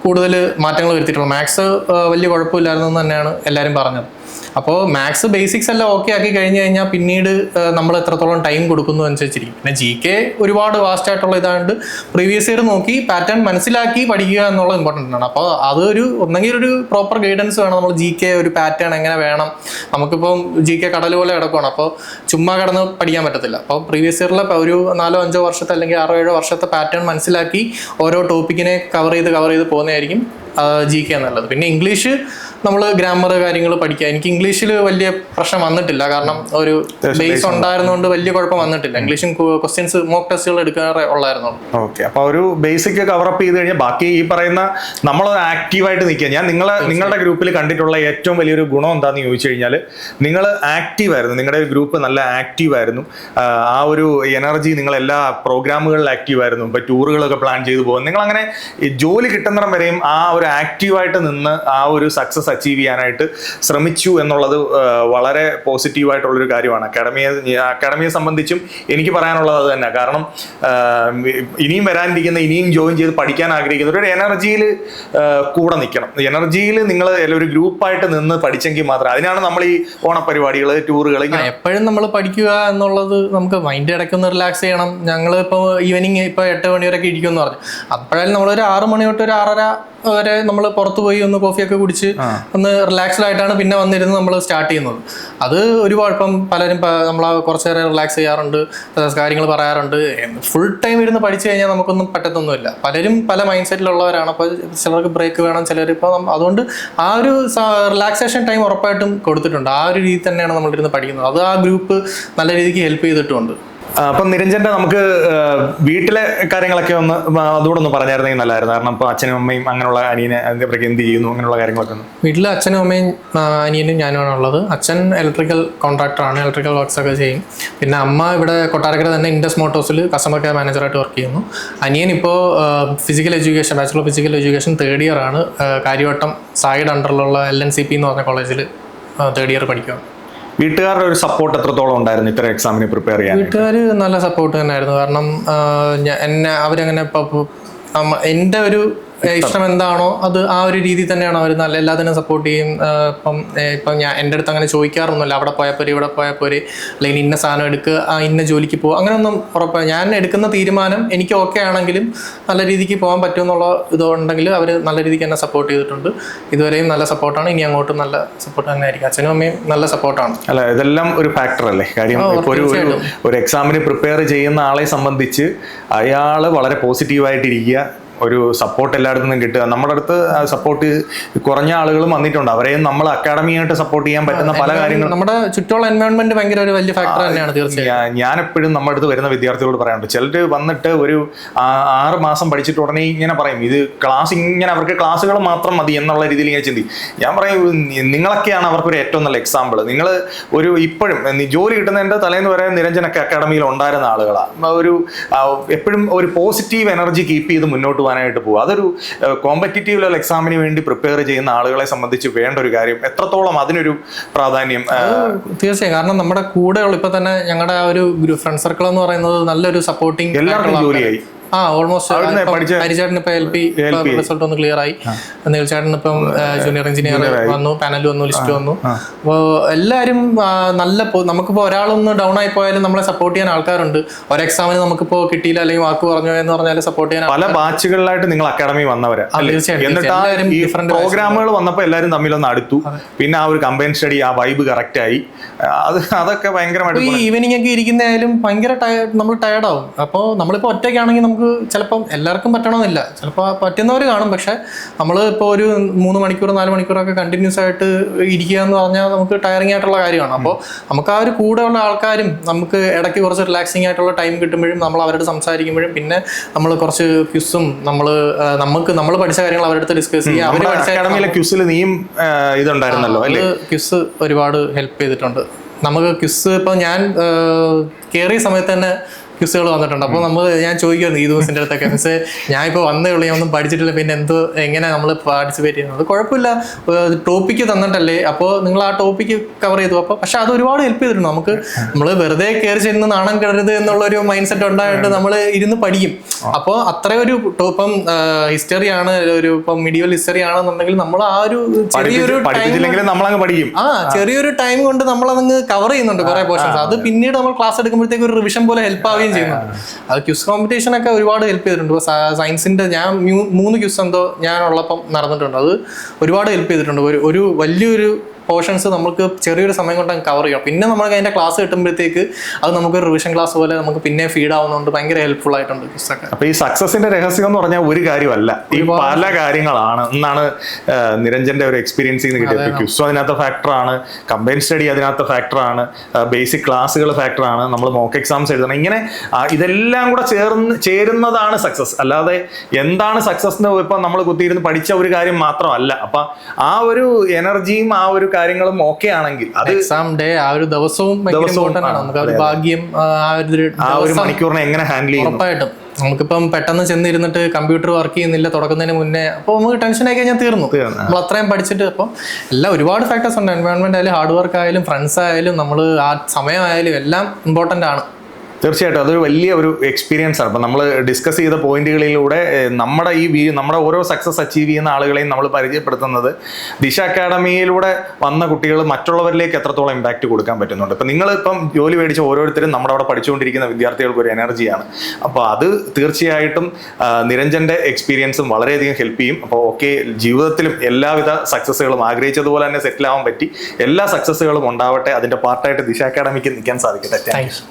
Speaker 1: കൂടുതൽ മാറ്റങ്ങൾ വരുത്തിയിട്ടുള്ളത്. മാത്സ് വലിയ കുഴപ്പമില്ലായിരുന്നു തന്നെയാണ് എല്ലാവരും പറഞ്ഞത്. അപ്പോൾ മാത്സ് ബേസിക്സ് എല്ലാം ഓക്കെ ആക്കി കഴിഞ്ഞ് കഴിഞ്ഞാൽ പിന്നീട് നമ്മൾ എത്രത്തോളം ടൈം കൊടുക്കുന്നു അനുസരിച്ചിരിക്കും. പിന്നെ GK ഒരുപാട് വാസ്റ്റ് ആയിട്ടുള്ള ഇതാണ്ട് പ്രീവിയസ് ഇയർ നോക്കി പാറ്റേൺ മനസ്സിലാക്കി പഠിക്കുക എന്നുള്ളത് ഇമ്പോർട്ടൻ്റ് ആണ്. അപ്പോൾ അതൊരു ഒന്നെങ്കിൽ ഒരു പ്രോപ്പർ ഗൈഡൻസ് വേണം. നമ്മൾ GK ഒരു പാറ്റേൺ എങ്ങനെ വേണം. നമുക്കിപ്പം GK കടൽ പോലെ കിടക്കുകയാണ്. അപ്പോൾ ചുമ്മാ കിടന്ന് പഠിക്കാൻ പറ്റത്തില്ല. അപ്പോൾ പ്രീവിയസ് ഇയറിലെ ഒരു 4-5 വർഷത്തെ അല്ലെങ്കിൽ 6-7 വർഷത്തെ പാറ്റേൺ മനസ്സിലാക്കി ഓരോ ടോപ്പിക്കിനെ കവർ ചെയ്ത് പോകുന്നതായിരിക്കും GK എന്നുള്ളത്. പിന്നെ ഇംഗ്ലീഷ് നമ്മൾ ഗ്രാമർ കാര്യങ്ങൾ പഠിക്കുക. എനിക്ക് ഇംഗ്ലീഷിൽ വലിയ പ്രശ്നം വന്നിട്ടില്ല, കാരണം ഒരു ബേസ് ഉണ്ടായിരുന്നുകൊണ്ട് വലിയ കുഴപ്പം വന്നിട്ടില്ല. ഇംഗ്ലീഷും ക്വസ്റ്റ്യൻസ് മോക്ക് ടെസ്റ്റുകൾ എടുക്കാറേ ഉള്ളായിരുന്നു.
Speaker 2: ഓക്കെ, അപ്പോൾ ഒരു ബേസിക് കവറപ്പ് ചെയ്ത് കഴിഞ്ഞാൽ ബാക്കി ഈ പറയുന്ന നമ്മൾ ആക്റ്റീവായിട്ട് നിൽക്കുക. ഞാൻ നിങ്ങളുടെ ഗ്രൂപ്പിൽ കണ്ടിട്ടുള്ള ഏറ്റവും വലിയൊരു ഗുണം എന്താണെന്ന് ചോദിച്ചു കഴിഞ്ഞാൽ നിങ്ങൾ ആക്റ്റീവായിരുന്നു. നിങ്ങളുടെ ഗ്രൂപ്പ് നല്ല ആക്റ്റീവായിരുന്നു. ആ ഒരു എനർജി നിങ്ങൾ എല്ലാ പ്രോഗ്രാമുകളിൽ ആക്റ്റീവായിരുന്നു. ഇപ്പോൾ ടൂറുകളൊക്കെ പ്ലാൻ ചെയ്തു പോകും. നിങ്ങളങ്ങനെ ജോലി കിട്ടുന്നിടം വരെയും ആ ഒരു ആക്റ്റീവായിട്ട് നിന്ന് ആ ഒരു സക്സസ് അച്ചീവ് ചെയ്യാനായിട്ട് ശ്രമിച്ചു എന്നുള്ളത് വളരെ പോസിറ്റീവായിട്ടുള്ളൊരു കാര്യമാണ്. അക്കാഡമിയെ സംബന്ധിച്ചും എനിക്ക് പറയാനുള്ളത് അത് തന്നെ. കാരണം ഇനിയും വരാനിരിക്കുന്ന, ഇനിയും ജോയിൻ ചെയ്ത് പഠിക്കാൻ ആഗ്രഹിക്കുന്ന ഒരു എനർജിയിൽ കൂടെ നിൽക്കണം. എനർജിയിൽ നിങ്ങൾ ഒരു ഗ്രൂപ്പായിട്ട് നിന്ന് പഠിച്ചെങ്കിൽ മാത്രം. അതിനാണ് നമ്മൾ ഈ ഓണപരിപാടികൾ, ടൂറുകൾ,
Speaker 1: എപ്പോഴും നമ്മൾ പഠിക്കുക എന്നുള്ളത്. നമുക്ക് മൈൻഡ് ഇടയ്ക്കൊന്ന് റിലാക്സ് ചെയ്യണം. ഞങ്ങൾ ഇപ്പോൾ ഈവനിങ് ഇപ്പോൾ 8 മണി വരെയൊക്കെ ഇരിക്കുമെന്ന് പറഞ്ഞു. അപ്പോഴായാലും നമ്മളൊരു 6 മണി തൊട്ട് ഒരു 6:30 വരെ നമ്മൾ പുറത്ത് പോയി ഒന്ന് കോഫിയൊക്കെ കുടിച്ച് ഒന്ന് റിലാക്സ്ഡ് ആയിട്ടാണ് പിന്നെ വന്നിരുന്ന് നമ്മൾ സ്റ്റാർട്ട് ചെയ്യുന്നത്. അത് ഒരുപാട് ഇപ്പം പലരും നമ്മൾ കുറച്ച് നേരം റിലാക്സ് ചെയ്യാറുണ്ട്, കാര്യങ്ങൾ പറയാറുണ്ട്. ഫുൾ ടൈം ഇരുന്ന് പഠിച്ചു കഴിഞ്ഞാൽ നമുക്കൊന്നും പറ്റത്തൊന്നുമില്ല. പലരും പല മൈൻഡ് സെറ്റിലുള്ളവരാണ്. അപ്പോൾ ചിലർക്ക് ബ്രേക്ക് വേണം, ചിലരിപ്പോൾ അതുകൊണ്ട് ആ ഒരു റിലാക്സേഷൻ ടൈം ഉറപ്പായിട്ടും കൊടുത്തിട്ടുണ്ട്. ആ ഒരു രീതി തന്നെയാണ് നമ്മളിരുന്ന് പഠിക്കുന്നത്. അത് ആ ഗ്രൂപ്പ് നല്ല രീതിക്ക് ഹെൽപ്പ് ചെയ്തിട്ടുണ്ട്.
Speaker 2: അപ്പം നിരഞ്ജന്റെ നമുക്ക് വീട്ടിലെ കാര്യങ്ങളൊക്കെ അതുകൂടെ ഒന്ന് പറഞ്ഞായിരുന്നെങ്കിൽ നല്ലതായിരുന്നു. കാരണം ഇപ്പോൾ അച്ഛനും അമ്മയും അങ്ങനെയുള്ള അനിയനെ അതിൻ്റെയൊക്കെ എന്ത് ചെയ്യുന്നു, അങ്ങനെയുള്ള കാര്യങ്ങളൊക്കെ ഒന്ന്.
Speaker 1: വീട്ടിൽ അച്ഛനും അമ്മയും അനിയനും ഞാനുമാണ് ഉള്ളത്. അച്ഛൻ ഇലക്ട്രിക്കൽ കോൺട്രാക്ടറാണ്, ഇലക്ട്രിക്കൽ വർക്ക്സ് ഒക്കെ ചെയ്യും. പിന്നെ അമ്മ ഇവിടെ കൊട്ടാരക്കര തന്നെ ഇൻഡസ് മോട്ടോഴ്സിൽ കസ്റ്റമർ കെയർ മാനേജറായിട്ട് വർക്ക് ചെയ്യുന്നു. അനിയൻ ഇപ്പോൾ physical education, bachelor of physical education 3rd year ആണ്. കാര്യവട്ടം സായിഡ് അണ്ടറിലുള്ള LNCP എന്ന് പറഞ്ഞ കോളേജിൽ 3rd ഇയർ പഠിക്കുകയാണ്.
Speaker 2: വീട്ടുകാരുടെ ഒരു സപ്പോർട്ട് എത്രത്തോളം ഉണ്ടായിരുന്നു ഇത്തരം എക്സാമിന് പ്രിപ്പയർ ചെയ്യാൻ?
Speaker 1: വീട്ടുകാർ നല്ല സപ്പോർട്ട് തന്നെയായിരുന്നു. കാരണം അവരങ്ങനെ എൻ്റെ ഒരു ഇഷ്ടം എന്താണോ അത് ആ ഒരു രീതി തന്നെയാണ് അവർ നല്ല എല്ലാത്തിനും സപ്പോർട്ട് ചെയ്യും. ഇപ്പം ഞാൻ എൻ്റെ അടുത്ത് അങ്ങനെ ചോദിക്കാറൊന്നുമില്ല, അവിടെ പോയാൽ പോരെ, ഇവിടെ പോയാൽ പോരെ, അല്ലെങ്കിൽ ഇന്ന സാധനം എടുക്കുക, ഇന്ന ജോലിക്ക് പോകുക, അങ്ങനെയൊന്നും ഉറപ്പാണ്. ഞാൻ എടുക്കുന്ന തീരുമാനം എനിക്ക് ഓക്കെ ആണെങ്കിലും നല്ല രീതിക്ക് പോകാൻ പറ്റുമെന്നുള്ള ഇതുണ്ടെങ്കിൽ അവർ നല്ല രീതിക്ക് എന്നെ സപ്പോർട്ട് ചെയ്തിട്ടുണ്ട്. ഇതുവരെയും നല്ല സപ്പോർട്ടാണ്, ഇനി അങ്ങോട്ടും നല്ല സപ്പോർട്ട് തന്നെ ആയിരിക്കും. അച്ഛനും അമ്മയും നല്ല സപ്പോർട്ടാണ്.
Speaker 2: അല്ല, ഇതെല്ലാം ഒരു ഫാക്ടർ അല്ലേ? കാര്യം ഒരു എക്സാമിന് പ്രിപ്പയർ ചെയ്യുന്ന ആളെ സംബന്ധിച്ച് അയാൾ വളരെ പോസിറ്റീവായിട്ടിരിക്കുക, ഒരു സപ്പോർട്ട് എല്ലായിടത്തു നിന്നും കിട്ടുക. നമ്മുടെ അടുത്ത് സപ്പോർട്ട് കുറഞ്ഞ ആളുകളും വന്നിട്ടുണ്ട്. അവരെയും നമ്മൾ അക്കാഡമിയായിട്ട് സപ്പോർട്ട് ചെയ്യാൻ പറ്റുന്ന പല കാര്യങ്ങളും.
Speaker 1: നമ്മുടെ ചുറ്റുമുള്ള എൻവയോൺമെന്റ് ഭയങ്കര ഒരു വലിയ ഫാക്ടർ തന്നെയാണ്. തീർച്ചയായും
Speaker 2: ഞാൻ എപ്പോഴും നമ്മുടെ അടുത്ത് വരുന്ന വിദ്യാർത്ഥികളോട് പറയാറുണ്ട്, ചിലർ വന്നിട്ട് ഒരു 6 മാസം പഠിച്ചിട്ട് ഉടനെ ഇങ്ങനെ പറയും, ഇത് ക്ലാസ് ഇങ്ങനെ അവർക്ക് ക്ലാസ്സുകൾ മാത്രം മതി എന്നുള്ള രീതിയിൽ ഇങ്ങനെ ചിന്തിക്കും. ഞാൻ പറയും, നിങ്ങളൊക്കെയാണ് അവർക്കൊരു ഏറ്റവും നല്ല എക്സാമ്പിൾ. നിങ്ങൾ ഒരു ഇപ്പോഴും ജോലി കിട്ടുന്നതിൻ്റെ തലേന്ന് വരെ നിരഞ്ജനൊക്കെ അക്കാഡമിയിൽ ഉണ്ടായിരുന്ന ആളുകളാണ്. എപ്പോഴും ഒരു പോസിറ്റീവ് എനർജി കീപ്പ് ചെയ്ത് മുന്നോട്ട് പോകാനായിട്ട് പോകും. അതൊരു കോമ്പറ്റീറ്റീവ് ലെവൽ എക്സാമിന് വേണ്ടി പ്രിപ്പയർ ചെയ്യുന്ന ആളുകളെ സംബന്ധിച്ച് വേണ്ട ഒരു കാര്യം. എത്രത്തോളം അതിനൊരു പ്രാധാന്യം?
Speaker 1: തീർച്ചയായും. കാരണം നമ്മുടെ കൂടെ ഇപ്പൊ തന്നെ ഞങ്ങളുടെ ആ ഒരു ഫ്രണ്ട് സർക്കിൾ എന്ന് പറയുന്നത് നല്ലൊരു സപ്പോർട്ടിങ്,
Speaker 2: എല്ലാവർക്കും ജോലിയായി.
Speaker 1: ഓൾമോസ്റ്റ് ഹരിചേട്ടൻ ഇപ്പൊ LP റിസൾട്ട് ഒന്ന് ക്ലിയർ ആയി. നീൽചേട്ടൻ ഇപ്പം ജൂനിയർ എഞ്ചിനീയർ വന്നു, പാനൽ വന്നു, ലിസ്റ്റ് വന്നു. അപ്പോൾ എല്ലാവരും നമുക്കിപ്പോൾ ഒരാളൊന്ന് ഡൗൺ ആയി പോയാലും നമ്മളെ സപ്പോർട്ട് ചെയ്യാൻ ആൾക്കാരുണ്ട്. ഒരു എക്സാമിന് നമുക്കിപ്പോൾ കിട്ടിയില്ല അല്ലെങ്കിൽ വാക്ക് പറഞ്ഞു എന്ന് പറഞ്ഞാൽ സപ്പോർട്ട് ചെയ്യാൻ
Speaker 2: പല ബാച്ചുകളിലായിട്ട് നിങ്ങൾ അക്കാഡമി വന്നവരെ. എന്നിട്ട് പ്രോഗ്രാമുകൾ വന്നപ്പോൾ എല്ലാവരും തമ്മിലൊന്ന് അടുത്തു. പിന്നെ ആ ഒരു കമ്പൈൻ സ്റ്റഡി, ആ വൈബ് കറക്റ്റ് ആയി. അതൊക്കെ ഭയങ്കരമായിട്ട്
Speaker 1: ഈ ഈവനിങ് ഒക്കെ ഇരിക്കുന്നതായാലും ഭയങ്കര നമ്മൾ ടയർഡാവും. അപ്പോൾ നമ്മളിപ്പോൾ ഒറ്റയ്ക്കാണെങ്കിൽ നമുക്ക് ചിലപ്പം എല്ലാവർക്കും പറ്റണമെന്നില്ല, ചിലപ്പോൾ പറ്റുന്നവർ കാണും. പക്ഷെ നമ്മൾ ഇപ്പോൾ ഒരു 3 മണിക്കൂർ 4 മണിക്കൂറൊക്കെ കണ്ടിന്യൂസ് ആയിട്ട് ഇരിക്കുക എന്ന് പറഞ്ഞാൽ നമുക്ക് ടയറിംഗ് ആയിട്ടുള്ള കാര്യമാണ്. അപ്പോൾ നമുക്ക് ആ ഒരു കൂടെയുള്ള ആൾക്കാരും നമുക്ക് ഇടയ്ക്ക് കുറച്ച് റിലാക്സിങ് ആയിട്ടുള്ള ടൈം കിട്ടുമ്പോഴും നമ്മൾ അവരോട് സംസാരിക്കുമ്പോഴും പിന്നെ നമ്മൾ കുറച്ച് ക്വിസും നമ്മൾ പഠിച്ച കാര്യങ്ങൾ അവരുടെ അടുത്ത് ഡിസ്കസ് ചെയ്യുക. അവർ
Speaker 2: അക്കാഡമിയിലെ ക്വിസിൽ നീയും ഇതുണ്ടായിരുന്നല്ലോ അല്ലേ?
Speaker 1: ക്വിസ് ഒരുപാട് ഹെൽപ്പ് ചെയ്തിട്ടുണ്ട് നമുക്ക്. ക്വിസ് ഇപ്പോൾ ഞാൻ കയറിയ സമയത്ത് തന്നെ ക്വിസുകൾ വന്നിട്ടുണ്ട്. അപ്പോൾ ഞാൻ ചോദിക്കുന്നു ഈ ദിവസത്തിൻ്റെ അടുത്തൊക്കെ മിസ്സേ ഞാൻ ഇപ്പോൾ വന്നേ ഉള്ളൂ, ഞാൻ ഒന്നും പഠിച്ചിട്ടില്ല, പിന്നെ എങ്ങനെ നമ്മൾ പാർട്ടിസിപ്പേറ്റ് ചെയ്യുന്നത്? കുഴപ്പമില്ല, ടോപ്പിക്ക് തന്നിട്ടല്ലേ, അപ്പോൾ നിങ്ങൾ ആ ടോപ്പിക്ക് കവർ ചെയ്തു. അപ്പോൾ പക്ഷെ അത് ഒരുപാട് ഹെൽപ്പ് ചെയ്തിട്ടുണ്ട് നമുക്ക്. നമ്മൾ വെറുതെ കയറി ചെന്ന് നാണം കിടരുത് എന്നുള്ളൊരു മൈൻഡ് സെറ്റ് ഉണ്ടായിട്ട് നമ്മൾ ഇരുന്ന് പഠിക്കും. അപ്പോൾ അത്രയൊരു ഇപ്പം ഹിസ്റ്ററിയാണ്, ഇപ്പം മിഡീവൽ ഹിസ്റ്ററി ആണെന്നുണ്ടെങ്കിൽ നമ്മൾ ആ ഒരു ചെറിയൊരു ടൈം കൊണ്ട് നമ്മളതങ്ങ് കവർ ചെയ്യുന്നുണ്ട് കുറെ പോർഷൻസ്. അത് പിന്നീട് നമ്മൾ ക്ലാസ് എടുക്കുമ്പോഴത്തേക്ക് ഒരു റിവിഷൻ പോലെ ഹെൽപ്പ് ആവുകയും ചെയ്യുന്നുണ്ട്. അത് ക്യൂസ് കോമ്പറ്റീഷൻ ഒക്കെ ഒരുപാട് ഹെൽപ്പ് ചെയ്തിട്ടുണ്ട്. സയൻസിന്റെ ഞാൻ 3 ക്യൂസ് എന്തോ ഞാനുള്ളപ്പം നടന്നിട്ടുണ്ട്. അത് ഒരുപാട് ഹെൽപ്പ് ചെയ്തിട്ടുണ്ട്. ഒരു വലിയൊരു പോർഷൻസ് നമുക്ക് ചെറിയൊരു സമയം കൊണ്ട് കവർ ചെയ്യാം. പിന്നെ നമുക്ക് അതിന്റെ ക്ലാസ് കിട്ടുമ്പോഴത്തേക്ക് അത് നമുക്ക് റിവിഷൻ ക്ലാസ് പോലെ നമുക്ക് പിന്നെ ഫീഡ് ആവുന്നതുകൊണ്ട് ഭയങ്കര ഹെൽപ്ഫുൾ ആയിട്ടുണ്ട് ക്വിസൊക്കെ.
Speaker 2: അപ്പൊ ഈ സക്സസിന്റെ രഹസ്യം എന്ന് പറഞ്ഞാൽ ഒരു കാര്യമല്ല, ഈ പല കാര്യങ്ങളാണ് എന്നാണ് നിരഞ്ജന്റെ ഒരു എക്സ്പീരിയൻസിൽ നിന്ന് കിട്ടിയത്. ക്വിസ് അതിനകത്ത് ഫാക്ടറാണ്, കമ്പൈൻ സ്റ്റഡി അതിനകത്ത് ഫാക്ടറാണ്, ബേസിക് ക്ലാസ്സുകൾ ഫാക്ടറാണ്, നമ്മൾ മോക്ക് എക്സാംസ് എഴുതണം. ഇങ്ങനെ ഇതെല്ലാം കൂടെ ചേരുന്നതാണ് സക്സസ്. അല്ലാതെ എന്താണ് സക്സസ് എന്ന് ഇപ്പൊ നമ്മൾ കുത്തിയിരുന്ന് പഠിച്ച ഒരു കാര്യം മാത്രമല്ല. അപ്പൊ ആ ഒരു എനർജിയും ആ ഒരു കാര്യങ്ങളും ഓക്കെ ആണെങ്കിൽ അത്
Speaker 1: എക്സാം ഡേ ആ ഒരു ദിവസവും നമുക്ക് ഭാഗ്യം ആ ഒരു
Speaker 2: മണിക്കൂറിനെ എങ്ങനെ ഹാൻഡിൽ ചെയ്യും.
Speaker 1: ഉറപ്പായിട്ടും നമുക്കിപ്പം പെട്ടെന്ന് ചെന്നിരുന്നിട്ട് കമ്പ്യൂട്ടർ വർക്ക് ചെയ്യുന്നില്ല തുടങ്ങുന്നതിന് മുന്നേ, അപ്പോൾ നമുക്ക് ടെൻഷൻ ആയി കഴിഞ്ഞാൽ തീർന്നു. നമ്മൾ അത്രയും പഠിച്ചിട്ട് അപ്പം ഒരുപാട് ഫാക്ടേഴ്സ് ഉണ്ട്. എൻവയോൺമെന്റ് ആയാലും ഹാർഡ് വർക്ക് ആയാലും ഫ്രണ്ട്സ് ആയാലും നമ്മൾ ആ സമയമായാലും എല്ലാം ഇമ്പോർട്ടൻ്റ് ആണ്.
Speaker 2: തീർച്ചയായിട്ടും അതൊരു വലിയ ഒരു എക്സ്പീരിയൻസ് ആണ്. അപ്പം നമ്മൾ ഡിസ്കസ് ചെയ്ത പോയിന്റുകളിലൂടെ നമ്മുടെ ഓരോ സക്സസ് അച്ചീവ് ചെയ്യുന്ന ആളുകളെയും നമ്മൾ പരിചയപ്പെടുത്തുന്നത് ദിശ അക്കാഡമിയിലൂടെ വന്ന കുട്ടികൾ മറ്റുള്ളവരിലേക്ക് എത്രത്തോളം ഇമ്പാക്റ്റ് കൊടുക്കാൻ പറ്റുന്നുണ്ട്. ഇപ്പം നിങ്ങളിപ്പം ജോലി മേടിച്ച ഓരോരുത്തരും നമ്മുടെ അവിടെ പഠിച്ചുകൊണ്ടിരിക്കുന്ന വിദ്യാർത്ഥികൾക്ക് ഒരു എനർജിയാണ്. അപ്പോൾ അത് തീർച്ചയായിട്ടും നിരഞ്ജന്റെ എക്സ്പീരിയൻസും വളരെയധികം ഹെൽപ്പ് ചെയ്യും. അപ്പോൾ ജീവിതത്തിലും എല്ലാവിധ സക്സസ്സുകളും ആഗ്രഹിച്ചതുപോലെ തന്നെ സെറ്റിൽ ആവാൻ പറ്റി എല്ലാ സക്സസ്സുകളും ഉണ്ടാവട്ടെ. അതിന്റെ പാർട്ടായിട്ട് ദിശ അക്കാഡമിക്ക് നിൽക്കാൻ സാധിക്കട്ടെ.
Speaker 1: താങ്ക്സ്.